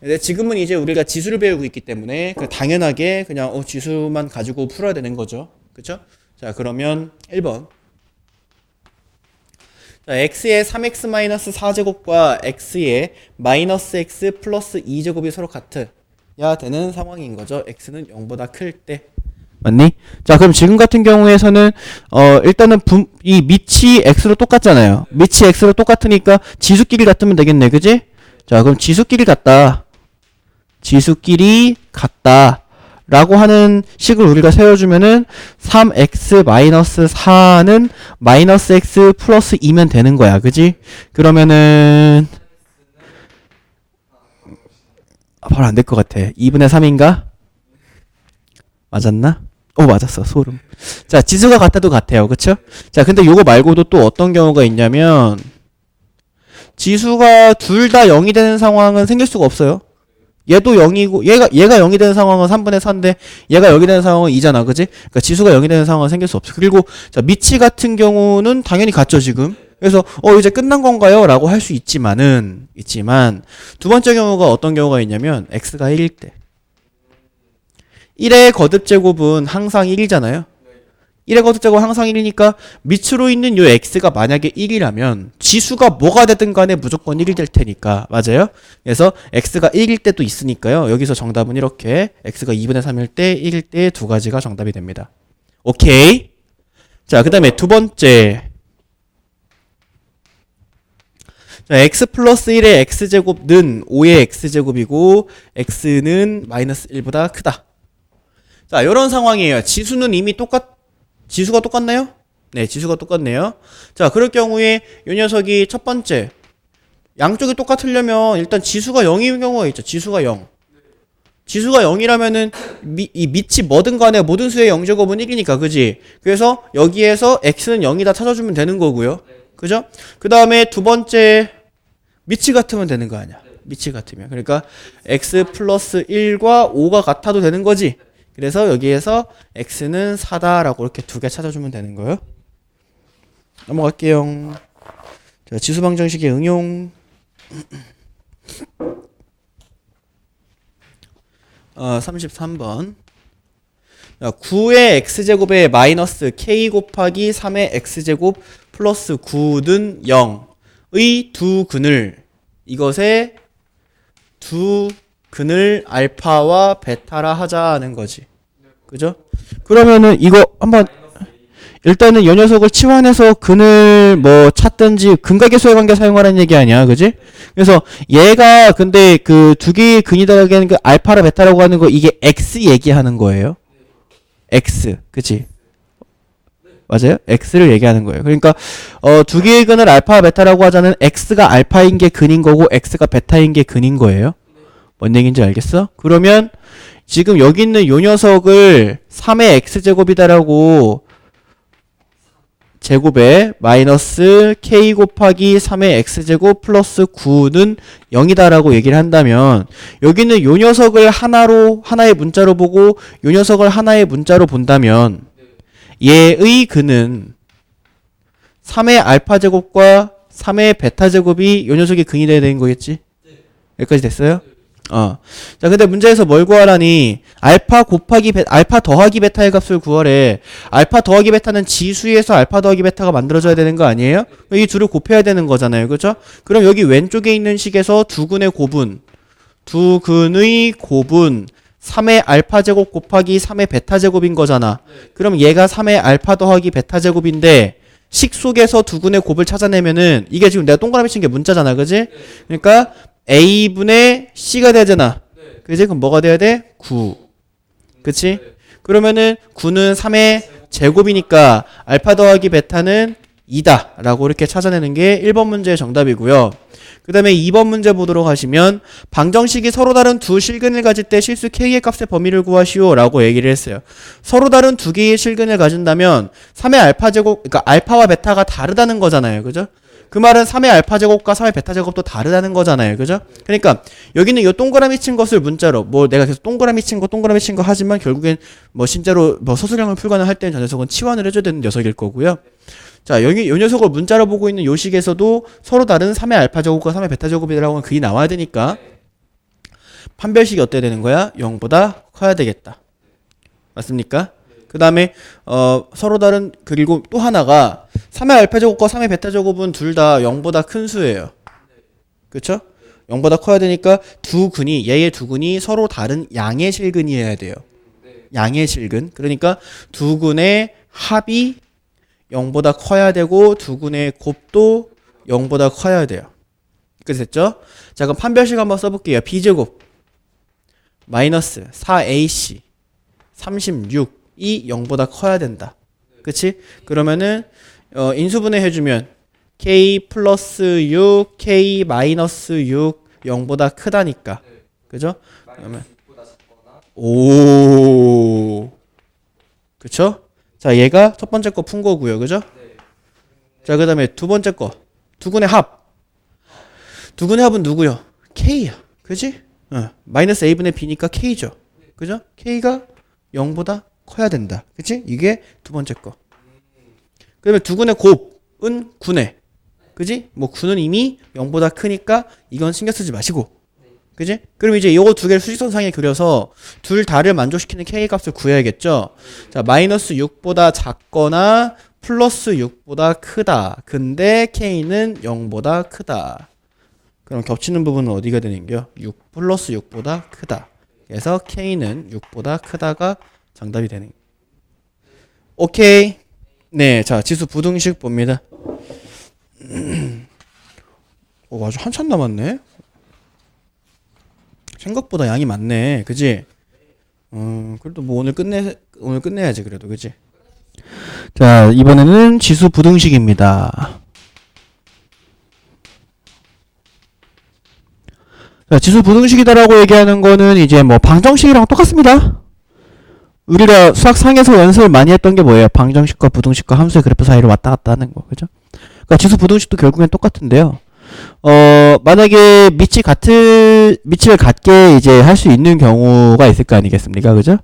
근데 지금은 이제 우리가 지수를 배우고 있기 때문에 당연하게 그냥 지수만 가지고 풀어야 되는 거죠. 그쵸? 자, 그러면 1번. 자, x의 3x-4제곱과 x의 마이너스 x 플러스 2제곱이 서로 같아야 되는 상황인 거죠. x는 0보다 클 때. 맞니? 자, 그럼 지금 같은 경우에서는 일단은 이 밑이 x로 똑같잖아요. 밑이 x로 똑같으니까 지수끼리 같으면 되겠네, 그지? 자, 그럼 지수끼리 같다. 지수끼리 같다. 라고 하는 식을 우리가 세워주면은 3x-4는 마이너스 x 플러스 2면 되는 거야. 그지? 그러면은 바로 안 될 것 같아. 2분의 3인가? 맞았나? 맞았어. 소름. 자, 지수가 같아도 같아요. 그쵸? 자, 근데 요거 말고도 또 어떤 경우가 있냐면 지수가 둘 다 0이 되는 상황은 생길 수가 없어요. 얘도 0이고 얘가 0이 되는 상황은 3분의 4인데 얘가 0이 되는 상황은 2잖아. 그지? 그러니까 지수가 0이 되는 상황은 생길 수 없어. 그리고 자, 미치 같은 경우는 당연히 같죠, 지금. 그래서 이제 끝난 건가요? 라고 할 수 있지만 두 번째 경우가 어떤 경우가 있냐면 x가 1일 때 1의 거듭제곱은 항상 1이잖아요. 1의 거듭제곱 항상 1이니까 밑으로 있는 요 x가 만약에 1이라면 지수가 뭐가 되든 간에 무조건 1이 될 테니까. 맞아요? 그래서 x가 1일 때도 있으니까요. 여기서 정답은 이렇게 x가 2분의 3일 때 1일 때 두 가지가 정답이 됩니다. 오케이? 자, 그 다음에 두 번째. 자, x 플러스 1의 x제곱은 5의 x제곱이고 x는 마이너스 1보다 크다. 자, 이런 상황이에요. 지수는 이미 지수가 똑같나요? 네, 지수가 똑같네요. 자, 그럴 경우에 이 녀석이 첫 번째 양쪽이 똑같으려면 일단 지수가 0인 경우가 있죠. 지수가 0. 지수가 0이라면은 이 밑이 뭐든 간에 모든 수의 0제곱은 1이니까, 그지? 그래서 여기에서 x는 0이다 찾아주면 되는 거고요. 그죠? 그 다음에 두 번째 밑이 같으면 되는 거 아니야. 밑이 같으면. 그러니까 x 플러스 1과 5가 같아도 되는 거지. 그래서 여기에서 x는 4다라고 이렇게 두 개 찾아주면 되는 거예요. 넘어갈게요. 자, 지수방정식의 응용. 33번. 9의 x제곱에 마이너스 k 곱하기 3의 x제곱 플러스 9는 0의 두 근을 이것의 두 근을 알파와 베타라 하자는 거지. 그죠? 그러면은 이거 한번 일단은 이 녀석을 치환해서 근을 뭐 찾든지 근각계수의 관계 사용하라는 얘기 아니야. 그지? 그래서 얘가 근데 그 두 개의 근이다라고 하는 그 알파라 베타라고 하는 거 이게 x 얘기하는 거예요. x. 그치? 맞아요? x를 얘기하는 거예요. 그러니까 두 개의 근을 알파 베타라고 하자는 x가 알파인 게 근인 거고 x가 베타인 게 근인 거예요. 뭔 얘기인지 알겠어? 그러면 지금 여기 있는 요 녀석을 3의 x제곱이다라고 제곱에 마이너스 k 곱하기 3의 x제곱 플러스 9는 0이다라고 얘기를 한다면 여기는 요 녀석을 하나의 문자로 보고 요 녀석을 하나의 문자로 본다면 얘의 근은 3의 알파제곱과 3의 베타제곱이 요 녀석의 근이 돼야 되는 거겠지? 여기까지 됐어요? 자, 근데 문제에서 뭘 구하라니? 알파 더하기 베타의 값을 구하래. 알파 더하기 베타는 지수에서 알파 더하기 베타가 만들어져야 되는 거 아니에요? 이 둘을 곱해야 되는 거잖아요. 그죠? 그럼 여기 왼쪽에 있는 식에서 두 근의 곱은 3의 알파 제곱 곱하기 3의 베타 제곱인 거잖아. 그럼 얘가 3의 알파 더하기 베타 제곱인데 식 속에서 두 근의 곱을 찾아내면은 이게 지금 내가 동그라미 친 게 문자잖아. 그지? 그러니까 a분의 c가 되잖아. 그지? 그럼 뭐가 돼야 돼? 9. 그치? 그러면은 9는 3의 제곱이니까 알파 더하기 베타는 2다 라고 이렇게 찾아내는 게 1번 문제의 정답이고요. 그 다음에 2번 문제 보도록 하시면 방정식이 서로 다른 두 실근을 가질 때 실수 k의 값의 범위를 구하시오 라고 얘기를 했어요. 서로 다른 두 개의 실근을 가진다면 3의 알파 제곱, 그러니까 알파와 베타가 다르다는 거잖아요. 그죠? 그 말은 3의 알파 제곱과 3의 베타 제곱도 다르다는 거잖아요. 그죠? 그러니까 여기는 이 동그라미 친 것을 문자로 뭐 내가 계속 동그라미 친 거 하지만 결국엔 뭐 실제로 뭐 서술형을 풀거나 할 때는 저 녀석은 치환을 해줘야 되는 녀석일 거고요. 자, 여기 이 녀석을 문자로 보고 있는 요 식에서도 서로 다른 3의 알파 제곱과 3의 베타 제곱이라고 하는 글이 나와야 되니까 판별식이 어때야 되는 거야? 0보다 커야 되겠다. 맞습니까? 그 다음에 서로 다른, 그리고 또 하나가 3의 알파 제곱과 3의 베타 제곱은 둘 다 0보다 큰 수예요. 그쵸? 0보다 커야 되니까 얘의 두 근이 서로 다른 양의 실근이어야 돼요. 양의 실근. 그러니까 두 근의 합이 0보다 커야 되고 두 근의 곱도 0보다 커야 돼요. 그래서 됐죠? 자, 그럼 판별식 한번 써볼게요. b제곱 마이너스 4ac 36이 0보다 커야 된다. 그치? 그러면은 인수분해 해주면 k 플러스 6, k 마이너스 6 0보다 크다니까 그죠? 그러면 마이너스 6보다 작거나 오 그쵸? 자 얘가 첫 번째 거 푼 거고요. 그죠? 네. 자 그다음에 두 번째 거 두근의 합. 두근의 합은 누구요? K야. 그지? 마이너스 A분의 B니까 K죠. 그죠? K가 0보다 커야 된다. 그치? 이게 두 번째 거. 그 다음에 두근의 곱은 9네. 그지? 뭐 9는 이미 0보다 크니까 이건 신경 쓰지 마시고. 그지? 그럼 이제 요거 두 개를 수직선상에 그려서 둘 다를 만족시키는 K 값을 구해야겠죠? 자, 마이너스 6보다 작거나 플러스 6보다 크다. 근데 K는 0보다 크다. 그럼 겹치는 부분은 어디가 되는겨? 6 플러스 6보다 크다. 그래서 K는 6보다 크다가 정답이 되는. 오케이. 네, 자 지수 부등식 봅니다. 아주 한참 남았네. 생각보다 양이 많네, 그지? 그래도 뭐 오늘 끝내야지 그래도, 그지? 자 이번에는 지수 부등식입니다. 자, 지수 부등식이다라고 얘기하는 거는 이제 뭐 방정식이랑 똑같습니다. 우리가 수학 상에서 연습을 많이 했던 게 뭐예요? 방정식과 부등식과 함수의 그래프 사이를 왔다 갔다 하는 거, 그죠? 그러니까 지수 부등식도 결국엔 똑같은데요. 만약에 밑을 같게 이제 할 수 있는 경우가 있을 거 아니겠습니까, 그죠?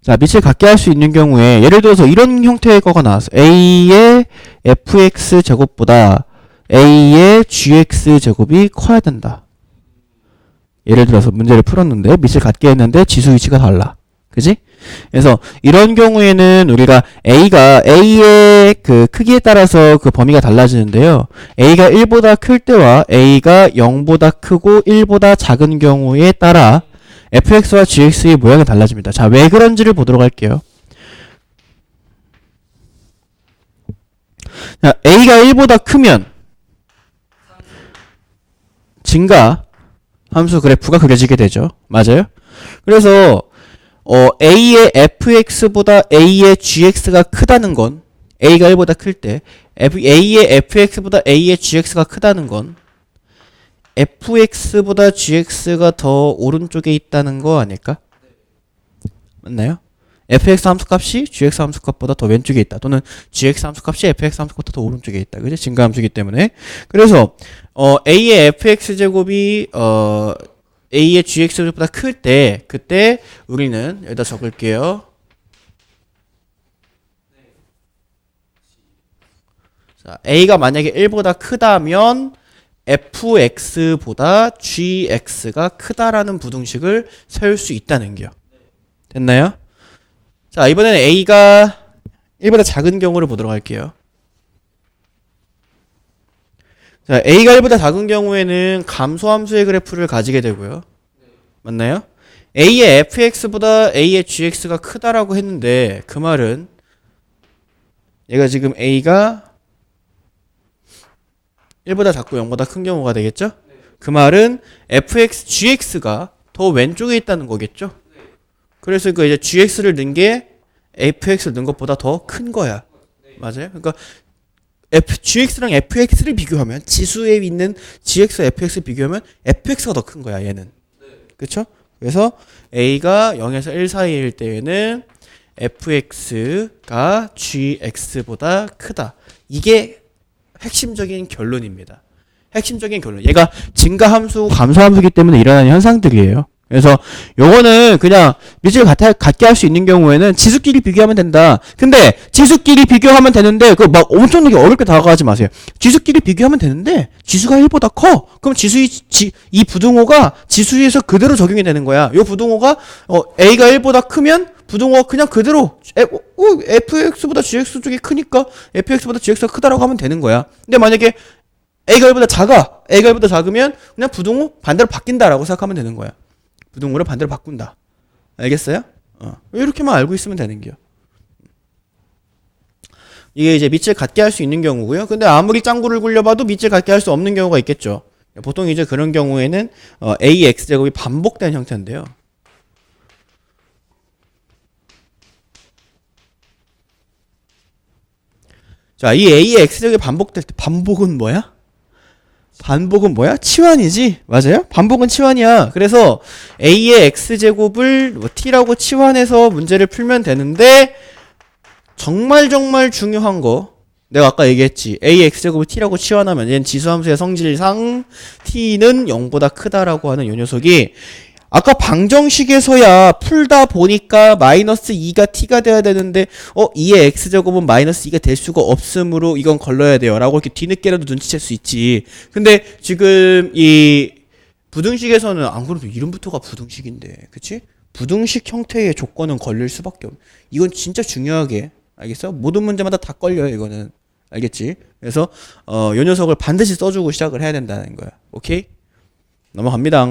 자, 밑을 같게 할 수 있는 경우에 예를 들어서 이런 형태의 거가 나왔어. A의 fx 제곱보다 A의 gx 제곱이 커야 된다. 예를 들어서 문제를 풀었는데 밑을 같게 했는데 지수 위치가 달라. 그지? 그래서 이런 경우에는 우리가 A의 그 크기에 따라서 그 범위가 달라지는데요. A가 1보다 클 때와 A가 0보다 크고 1보다 작은 경우에 따라 fx와 gx의 모양이 달라집니다. 자, 왜 그런지를 보도록 할게요. 자, a가 1보다 크면 증가 함수 그래프가 그려지게 되죠. 맞아요? 그래서 a의 fx보다 a의 gx가 크다는 건 a가 1보다 클 때 a의 fx보다 a의 gx가 크다는 건 fx보다 gx가 더 오른쪽에 있다는 거 아닐까? 맞나요? fx 함수값이 gx 함수값보다 더 왼쪽에 있다. 또는 gx 함수값이 fx 함수값보다 더 오른쪽에 있다. 그죠? 증가 함수이기 때문에. 그래서 a의 fx 제곱이 a의 gx 제곱보다 클 때 그때 우리는 여기다 적을게요. 자, a가 만약에 1보다 크다면 fx보다 gx가 크다라는 부등식을 세울 수 있다는 겨. 됐나요? 자, 이번에는 a가 1보다 작은 경우를 보도록 할게요. 자, a가 1보다 작은 경우에는 감소함수의 그래프를 가지게 되고요. 맞나요? a의 fx보다 a의 gx가 크다라고 했는데 그 말은 얘가 지금 a가 1보다 작고 0보다 큰 경우가 되겠죠? 그 말은 fx, gx가 더 왼쪽에 있다는 거겠죠? 그래서 그 이제 gx를 넣은 게 fx를 넣은 것보다 더 큰 거야. 맞아요? 그러니까 gx랑 fx를 비교하면 지수에 있는 gx와 fx를 비교하면 fx가 더 큰 거야, 얘는. 그쵸? 그래서 a가 0에서 1 사이일 때에는 fx가 gx보다 크다. 이게 핵심적인 결론입니다. 핵심적인 결론. 얘가 증가함수, 감소함수기 때문에 일어나는 현상들이에요. 그래서 요거는 그냥 밑을 같게 할 수 있는 경우에는 지수끼리 비교하면 된다. 근데 지수끼리 비교하면 되는데 그 막 엄청나게 어렵게 다가가지 마세요. 지수끼리 비교하면 되는데 지수가 1보다 커. 그럼 이 부등호가 지수에서 그대로 적용이 되는 거야. 요 부등호가 a가 1보다 크면 부등호가 그냥 그대로 fx보다 gx 쪽이 크니까 fx보다 gx가 크다라고 하면 되는 거야. 근데 만약에 a가 1보다 작으면 그냥 부등호 반대로 바뀐다라고 생각하면 되는 거야. 부등호를 반대로 바꾼다. 알겠어요? 이렇게만 알고 있으면 되는 거야. 이게 이제 밑을 같게 할 수 있는 경우고요. 근데 아무리 짱구를 굴려봐도 밑을 같게 할 수 없는 경우가 있겠죠. 보통 이제 그런 경우에는 ax 제곱이 반복된 형태인데요. 자, 이 a의 x제곱이 반복될 때 반복은 뭐야? 반복은 뭐야? 치환이지. 맞아요? 반복은 치환이야. 그래서 a의 x제곱을 뭐 t라고 치환해서 문제를 풀면 되는데 정말 중요한 거 내가 아까 얘기했지. a의 x제곱을 t라고 치환하면 얘는 지수함수의 성질상 t는 0보다 크다라고 하는 요 녀석이 아까 방정식에서야 풀다 보니까 마이너스 2가 t가 돼야 되는데 2의 x제곱은 마이너스 2가 될 수가 없으므로 이건 걸러야 돼요 라고 이렇게 뒤늦게라도 눈치챌 수 있지. 근데 지금 이 부등식에서는 안 그래도 이름부터가 부등식인데 그치? 부등식 형태의 조건은 걸릴 수밖에 없. 이건 진짜 중요하게 알겠어? 모든 문제마다 다 걸려요 이거는. 알겠지? 그래서 요 녀석을 반드시 써주고 시작을 해야 된다는 거야. 오케이? 넘어갑니다.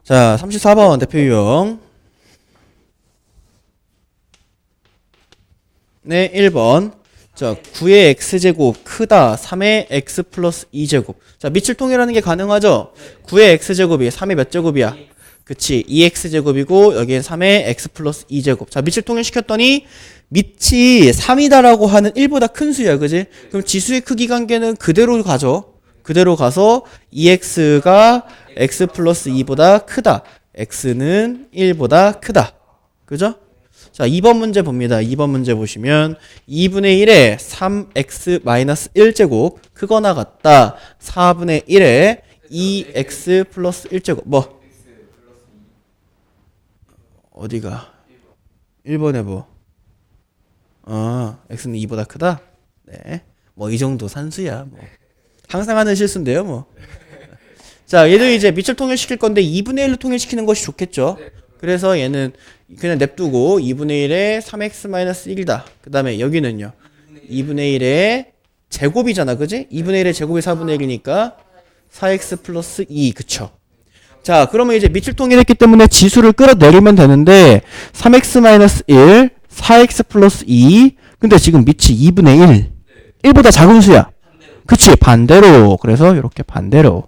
자, 34번 대표 유형. 네, 1번. 자, 9의 x제곱 크다 3의 x 플러스 2제곱. 자, 밑을 통일하는 게 가능하죠? 9의 x제곱이 3의 몇 제곱이야? 그치, 2x제곱이고 여기엔 3의 x 플러스 2제곱. 자, 밑을 통일시켰더니 밑이 3이다라고 하는 1보다 큰 수야, 그지? 그럼 지수의 크기 관계는 그대로 가죠. 그대로 가서 2x가 x 플러스 2보다 크다. x는 1보다 크다. 그죠? 자, 2번 문제 봅니다. 2번 문제 보시면 2분의 1에 3x 마이너스 1제곱 크거나 같다. 4분의 1에 2x 플러스 1제곱. 뭐? 어디가? 1번에 뭐? x는 2보다 크다? 네. 뭐 이 정도 산수야. 뭐. 항상 하는 실수인데요, 뭐. 자, 얘도 이제 밑을 통일시킬 건데 2분의 1로 통일시키는 것이 좋겠죠. 그래서 얘는 그냥 냅두고 2분의 1에 3x-1이다. 그 다음에 여기는요. 2분의 1의 제곱이잖아, 그지? 2분의 1의 제곱이 4분의 1이니까 4x 플러스 2, 그쵸? 자, 그러면 이제 밑을 통일했기 때문에 지수를 끌어내리면 되는데 3x-1, 4x 플러스 2. 근데 지금 밑이 2분의 1. 1보다 작은 수야. 그치? 반대로. 그래서 이렇게 반대로.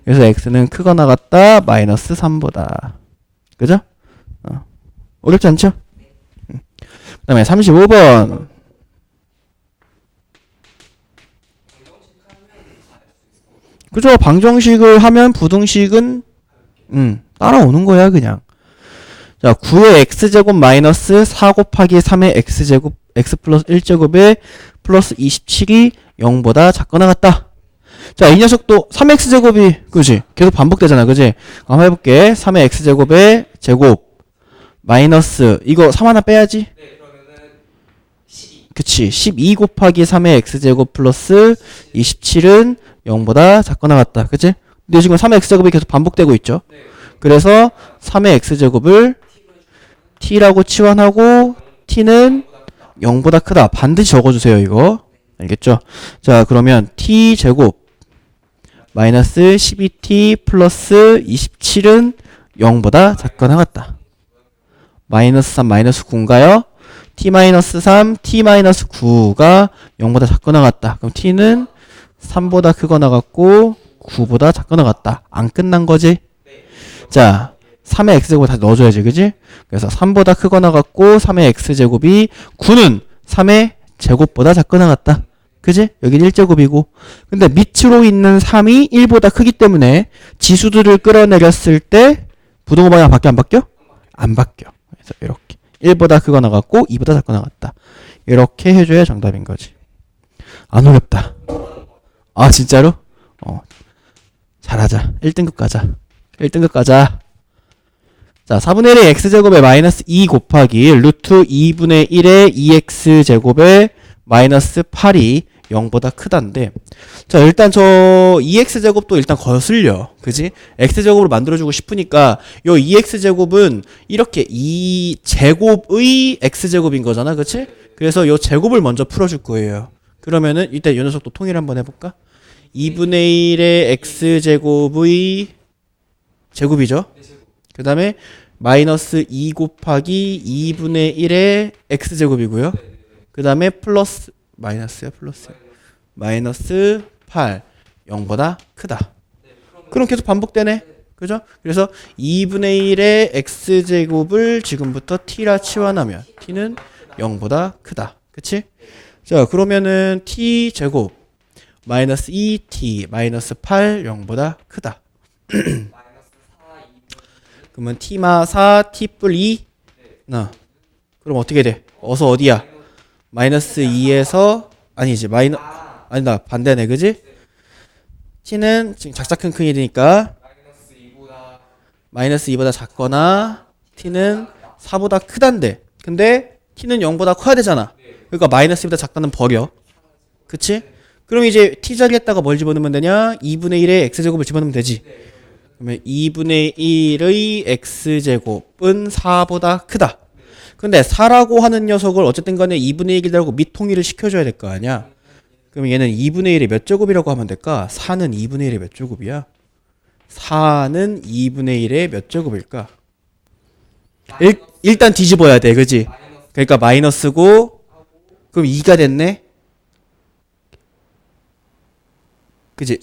그래서 x는 크거나 같다. 마이너스 3보다. 그죠? 어렵지 않죠? 그 다음에 35번. 그죠? 방정식을 하면 부등식은 따라오는 거야 그냥. 자, 9의 x제곱 마이너스 4 곱하기 3의 x제곱 x 플러스 1제곱에 플러스 27이 0보다 작거나 같다. 자, 이 녀석도 3x제곱이 그지? 계속 반복되잖아 그지? 한번 해볼게. 3의 x제곱의 제곱 마이너스 이거 3 하나 빼야지. 네, 그러면은 12. 그치, 12 곱하기 3의 x제곱 플러스 27은 0보다 작거나 같다. 그치? 근데 지금 3의 x제곱이 계속 반복되고 있죠. 네. 그래서 3의 x제곱을 t라고 치환하고 t는 0보다 크다. 반드시 적어주세요 이거. 알겠죠? 자, 그러면 t제곱 마이너스 12t 플러스 27은 0보다 작거나 같다. 마이너스 3 마이너스 9인가요? t 마이너스 3 t 마이너스 9가 0보다 작거나 같다. 그럼 t는 3보다 크거나 같고 9보다 작거나 같다. 안 끝난 거지? 자, 3의 x제곱 다시 넣어줘야지 그지? 그래서 3보다 크거나 같고 3의 x제곱이 9는 3의 제곱보다 작거나 같다. 그지? 여긴 1제곱이고. 근데 밑으로 있는 3이 1보다 크기 때문에 지수들을 끌어내렸을 때 부등호 방향 바뀌어 안 바뀌어? 안 바뀌어. 그래서 이렇게 1보다 크거나 같고 2보다 작거나 같다. 이렇게 해줘야 정답인 거지. 안 어렵다. 아 진짜로? 잘하자. 1등급 가자. 1등급 가자. 자, 4분의 1의 x제곱에 마이너스 2 곱하기 루트 2분의 1의 2x제곱에 마이너스 8이 0보다 크다인데, 자, 일단 저 2x제곱도 일단 거슬려. 그지? x제곱으로 만들어주고 싶으니까 요 2x제곱은 이렇게 2제곱의 x제곱인 거잖아. 그치? 그래서 요 제곱을 먼저 풀어줄 거예요. 그러면은 이때 요 녀석도 통일 한번 해볼까? 2분의 1의 x제곱의 제곱이죠. 그 다음에 마이너스 2 곱하기 2분의 1의 x제곱이고요. 그 다음에 플러스 마이너스야 플러스 마이너스 8 0보다 크다. 그럼 계속 반복되네. 그죠? 그래서 2분의 1의 x제곱을 지금부터 t라 치환하면 t는 0보다 크다. 그치? 자, 그러면은 t제곱 마이너스 2t 마이너스 8 0보다 크다. 마이너스 4, 2. 그러면 t마 4 t뿔 2 나. 그럼 어떻게 돼? 어서 어디야? 마이너스 2에서 아니지 아니다 반대네 그지? t는 지금 작사큰큰이니까 마이너스 2보다 작거나 t는 4보다 크단데 근데 t는 0보다 커야 되잖아. 그러니까 마이너스 2보다 작다는 버려. 그치? 그럼 이제 t 자리에다가 뭘 집어넣으면 되냐? 2분의 1의 x제곱을 집어넣으면 되지. 그러면 2분의 1의 x제곱은 4보다 크다. 근데 4라고 하는 녀석을 어쨌든 간에 2분의 1이라고 밑통일을 시켜줘야 될 거 아니야. 그럼 얘는 2분의 1의 몇 제곱이라고 하면 될까? 4는 2분의 1의 몇 제곱이야? 4는 2분의 1의 몇 제곱일까? 일단 뒤집어야 돼. 그지? 그러니까 마이너스고 그럼 2가 됐네? 그지?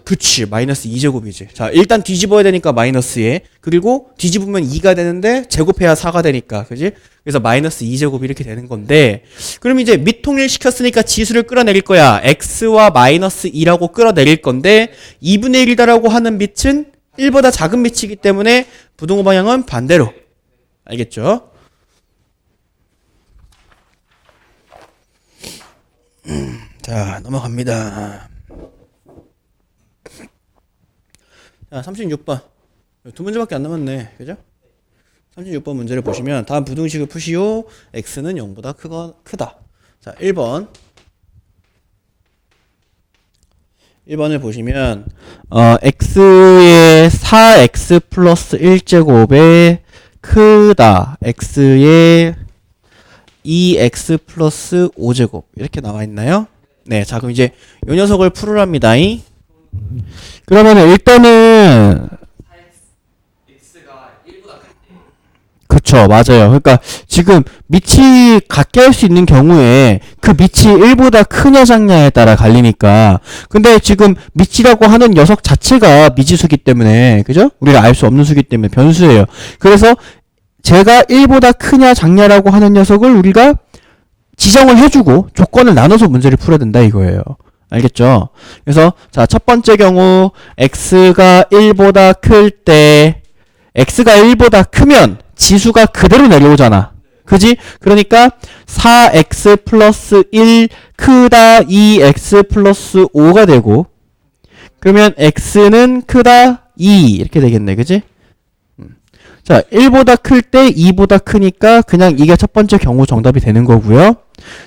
그치. 마이너스 2제곱이지. 자, 일단 뒤집어야 되니까 마이너스에. 그리고 뒤집으면 2가 되는데 제곱해야 4가 되니까. 그지? 그래서 마이너스 2제곱이 이렇게 되는 건데 그럼 이제 밑통일 시켰으니까 지수를 끌어내릴 거야. x와 마이너스 2라고 끌어내릴 건데 2분의 1이다라고 하는 밑은 1보다 작은 밑이기 때문에 부등호 방향은 반대로. 알겠죠? 자, 넘어갑니다. 자, 36번. 두 문제밖에 안 남았네. 그죠? 36번 문제를 보시면 다음 부등식을 푸시오. x는 0보다 크다. 자, 1번. 1번을 보시면 x의 4x 플러스 1제곱에 크다. x의 2x 플러스 5제곱 이렇게 나와 있나요? 네, 자 그럼 이제 이 녀석을 풀으랍니다. 그러면 일단은 x가 1보다 클 때. 그쵸, 맞아요. 그러니까 지금 밑이 같게 할 수 있는 경우에 그 밑이 1보다 크냐 작냐에 따라 갈리니까. 근데 지금 밑이라고 하는 녀석 자체가 미지수기 때문에, 그죠? 우리가 알 수 없는 수기 때문에 변수예요. 그래서 제가 1보다 크냐 작냐라고 하는 녀석을 우리가 지정을 해주고 조건을 나눠서 문제를 풀어야 된다 이거예요. 알겠죠? 그래서 자, 첫 번째 경우 x가 1보다 클 때 x가 1보다 크면 지수가 그대로 내려오잖아. 그지? 그러니까 4x 플러스 1 크다 2x 플러스 5가 되고 그러면 x는 크다 2 이렇게 되겠네. 그지? 자, 1보다 클 때 2보다 크니까 그냥 이게 첫 번째 경우 정답이 되는 거고요.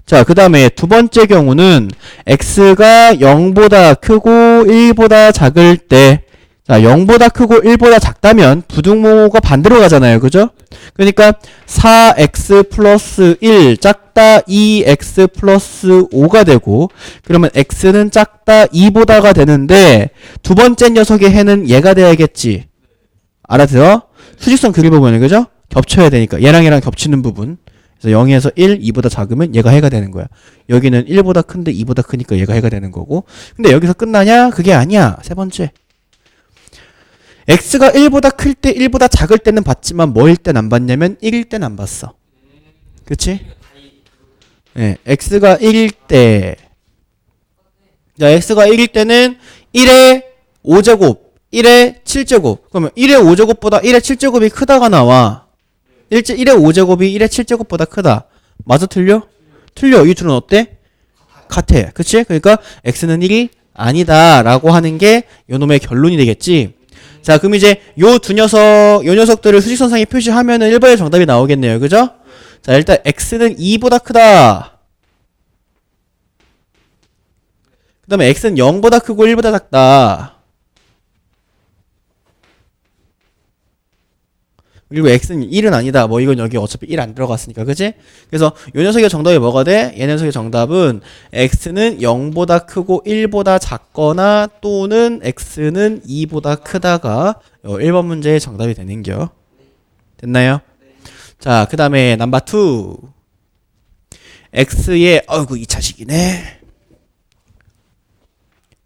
자, 그 다음에 두 번째 경우는 x가 0보다 크고 1보다 작을 때 자, 0보다 크고 1보다 작다면 부등호가 반대로 가잖아요. 그죠? 그러니까 4x 플러스 1 작다 2x 플러스 5가 되고 그러면 x는 작다 2보다가 되는데 두 번째 녀석의 해는 얘가 돼야겠지. 알아들어? 수직선 그려보면 그죠? 겹쳐야 되니까 얘랑 겹치는 부분. 그래서 0에서 1, 2보다 작으면 얘가 해가 되는 거야. 여기는 1보다 큰데 2보다 크니까 얘가 해가 되는 거고. 근데 여기서 끝나냐? 그게 아니야. 세 번째. x가 1보다 클 때 1보다 작을 때는 봤지만 뭐일 땐 안 봤냐면 1일 땐 안 봤어. 그치? 네, x가 1일 때 자, x가 1일 때는 1의 5제곱 1의 7제곱. 그러면 1의 5제곱보다 1의 7제곱이 크다가 나와. 1의 5제곱이 1의 7제곱보다 크다. 맞아 틀려? 틀려. 이 둘은 어때? 같아. 그치? 그러니까 x는 1이 아니다 라고 하는 게 요놈의 결론이 되겠지. 자, 그럼 이제 요 녀석들을 수직선상에 표시하면은 1번의 정답이 나오겠네요. 그죠? 자, 일단 x는 2보다 크다. 그 다음에 x는 0보다 크고 1보다 작다. 그리고 x는 1은 아니다. 뭐 이건 여기 어차피 1 안 들어갔으니까. 그치? 그래서 요 녀석의 정답이 뭐가 돼? 얘 녀석의 정답은 x는 0보다 크고 1보다 작거나 또는 x는 2보다 크다가 1번 문제의 정답이 되는겨. 됐나요? 자, 그 다음에 넘버 2. x의 어이구 2차식이네.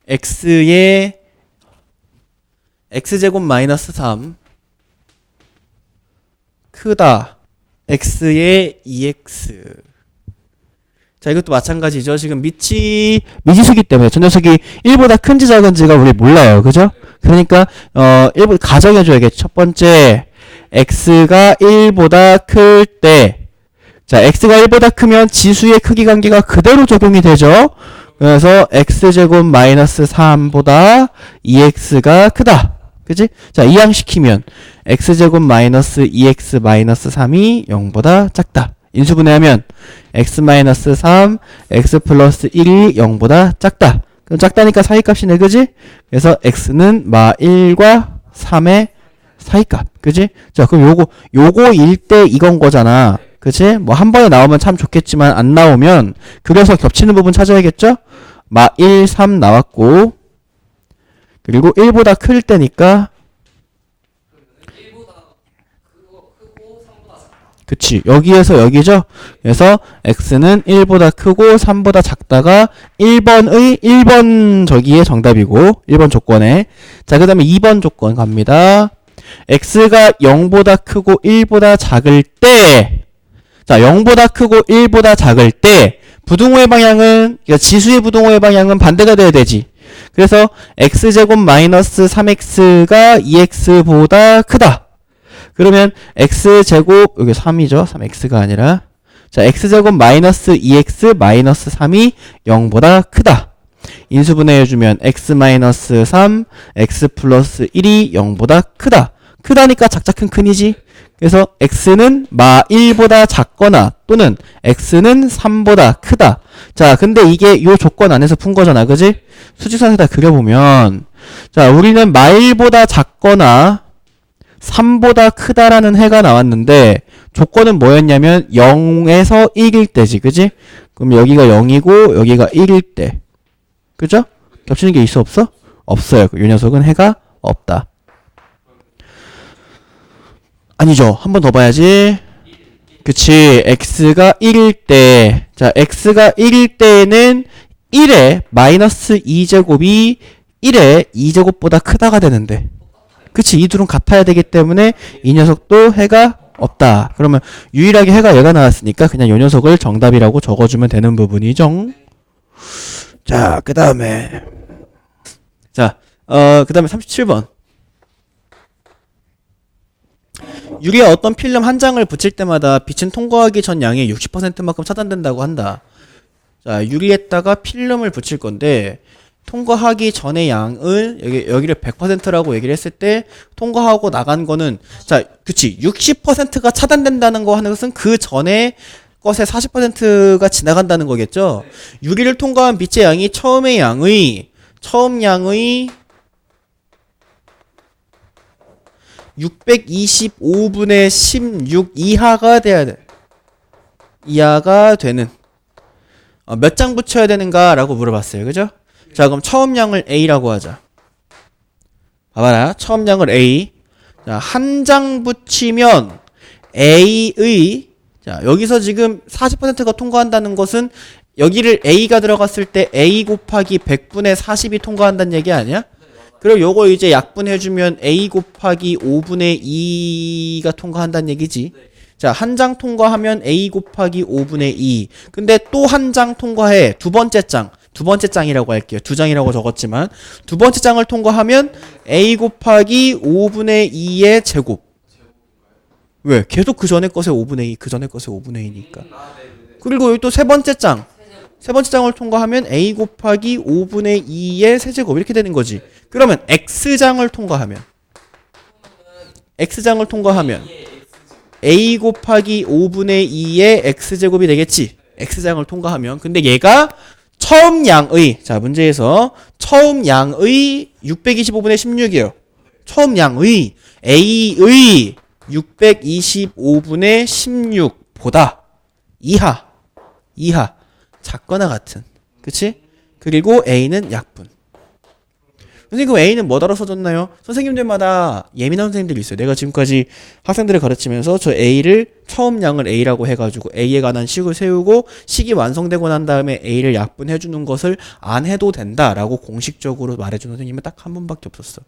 x의 x제곱 마이너스 3 크다 x의 2x 자, 이것도 마찬가지죠. 지금 미지수기 때문에 저 녀석이 1보다 큰지 작은지가 우리 몰라요. 그죠? 그러니까 1보 가정해 줘야겠죠. 첫 번째 x가 1보다 클 때, 자, x가 1보다 크면 지수의 크기 관계가 그대로 적용이 되죠. 그래서 x제곱 마이너스 3보다 2x가 크다. 그치? 자, 이항시키면 x제곱 마이너스 2x 마이너스 3이 0보다 작다. 인수분해하면 x 마이너스 3, x 플러스 1이 0보다 작다. 그럼 작다니까 사이값이네, 그지? 그래서 x는 마 1과 3의 사이값, 그지? 자, 그럼 요거일 때 이건 거잖아. 그치? 뭐 한 번에 나오면 참 좋겠지만 안 나오면 그래서 겹치는 부분 찾아야겠죠? 마 1, 3 나왔고, 그리고 1보다 클 때니까, 그치, 여기에서 여기죠? 그래서 x는 1보다 크고 3보다 작다가 1번 저기에 정답이고 1번 조건에. 자, 그 다음에 2번 조건 갑니다. x가 0보다 크고 1보다 작을 때, 자, 0보다 크고 1보다 작을 때 부등호의 방향은, 그러니까 지수의 부등호의 방향은 반대가 돼야 되지. 그래서 x제곱 마이너스 3x가 2x보다 크다. 그러면 x제곱, 여기 3이죠. 3x가 아니라. 자, x제곱 마이너스 2x 마이너스 3이 0보다 크다. 인수분해해주면 x 마이너스 3, x 플러스 1이 0보다 크다. 크다니까 작자 큰 큰이지. 그래서 x는 마 1보다 작거나 또는 x는 3보다 크다. 자, 근데 이게 요 조건 안에서 푼 거잖아. 그지? 수직선에다 그려보면, 자, 우리는 마 1보다 작거나 3보다 크다라는 해가 나왔는데 조건은 뭐였냐면 0에서 1일 때지. 그지? 그럼 여기가 0이고 여기가 1일 때. 그죠? 겹치는 게 있어 없어? 없어요. 이 녀석은 해가 없다. 아니죠. 한 번 더 봐야지. 그치. x가 1일 때. 자, x가 1일 때는 1의 마이너스 2제곱이 1의 2제곱보다 크다가 되는데. 그치. 이 둘은 같아야 되기 때문에 이 녀석도 해가 없다. 그러면 유일하게 해가 얘가 나왔으니까 그냥 이 녀석을 정답이라고 적어주면 되는 부분이죠. 자, 그 다음에. 자, 그 다음에 37번. 유리에 어떤 필름 한 장을 붙일 때마다 빛은 통과하기 전 양의 60%만큼 차단된다고 한다. 자, 유리에다가 필름을 붙일 건데 통과하기 전의 양을 여기를 100%라고 얘기를 했을 때 통과하고 나간 거는, 자, 그치, 60%가 차단된다는 거 하는 것은 그 전에 것의 40%가 지나간다는 거겠죠. 유리를 통과한 빛의 양이 처음 양의 625분의 16 이하가 돼야 돼. 이하가 되는. 몇 장 붙여야 되는가? 라고 물어봤어요. 그죠? 자, 그럼 처음 양을 A라고 하자. 봐봐라. 처음 양을 A. 자, 한 장 붙이면 A의, 자, 여기서 지금 40%가 통과한다는 것은 여기를 A가 들어갔을 때 A 곱하기 100분의 40이 통과한다는 얘기 아니야? 그리고 요거 이제 약분해주면 A 곱하기 5분의 2가 통과한다는 얘기지. 자, 한 장 통과하면 A 곱하기 5분의 2. 근데 또 한 장 통과해. 두 번째 장이라고 할게요. 두 장이라고 적었지만 두 번째 장을 통과하면 A 곱하기 5분의 2의 제곱. 왜? 계속 그 전에 것의 5분의 2, 그 전에 것의 5분의 2니까. 그리고 여기 또 세 번째 장을 통과하면 A 곱하기 5분의 2의 세제곱 이렇게 되는 거지. 그러면 X장을 통과하면 A 곱하기 5분의 2의 X제곱이 되겠지. X장을 통과하면. 근데 얘가 처음 양의, 자, 문제에서 처음 양의 625분의 16이에요. 처음 양의 A의 625분의 16보다 이하 작거나 같은. 그치? 그리고 A는 약분. 선생님, 그 A는 뭐다로 써줬나요? 선생님들마다 예민한 선생님들이 있어요. 내가 지금까지 학생들을 가르치면서 저 A를 처음 양을 A라고 해가지고 A에 관한 식을 세우고 식이 완성되고 난 다음에 A를 약분해주는 것을 안 해도 된다라고 공식적으로 말해주는 선생님은 딱 한 분밖에 없었어.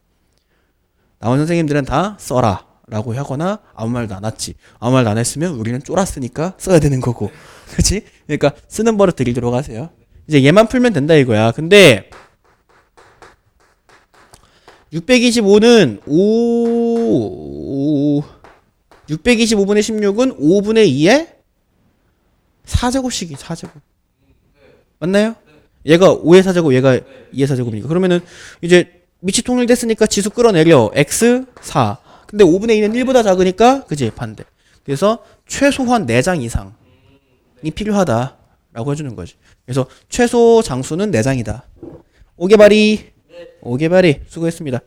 나머지 선생님들은 다 써라 라고 하거나 아무 말도 안 했지. 아무 말도 안 했으면 우리는 쫄았으니까 써야 되는 거고. 그치? 그러니까 쓰는 버릇 들이도록 하세요. 이제 얘만 풀면 된다 이거야. 근데 625는 625분의 16은 5분의 2의 4제곱씩이 4제곱. 맞나요? 얘가 5의 4제곱, 얘가 2의 4제곱이니까. 그러면은 이제 밑이 통일됐으니까 지수 끌어내려. x 4. 근데 5분의 2는 1보다 작으니까 그지? 반대. 그래서 최소한 4장 이상이 필요하다라고 해주는 거지. 그래서 최소 장수는 4장이다. 오개발이 수고했습니다.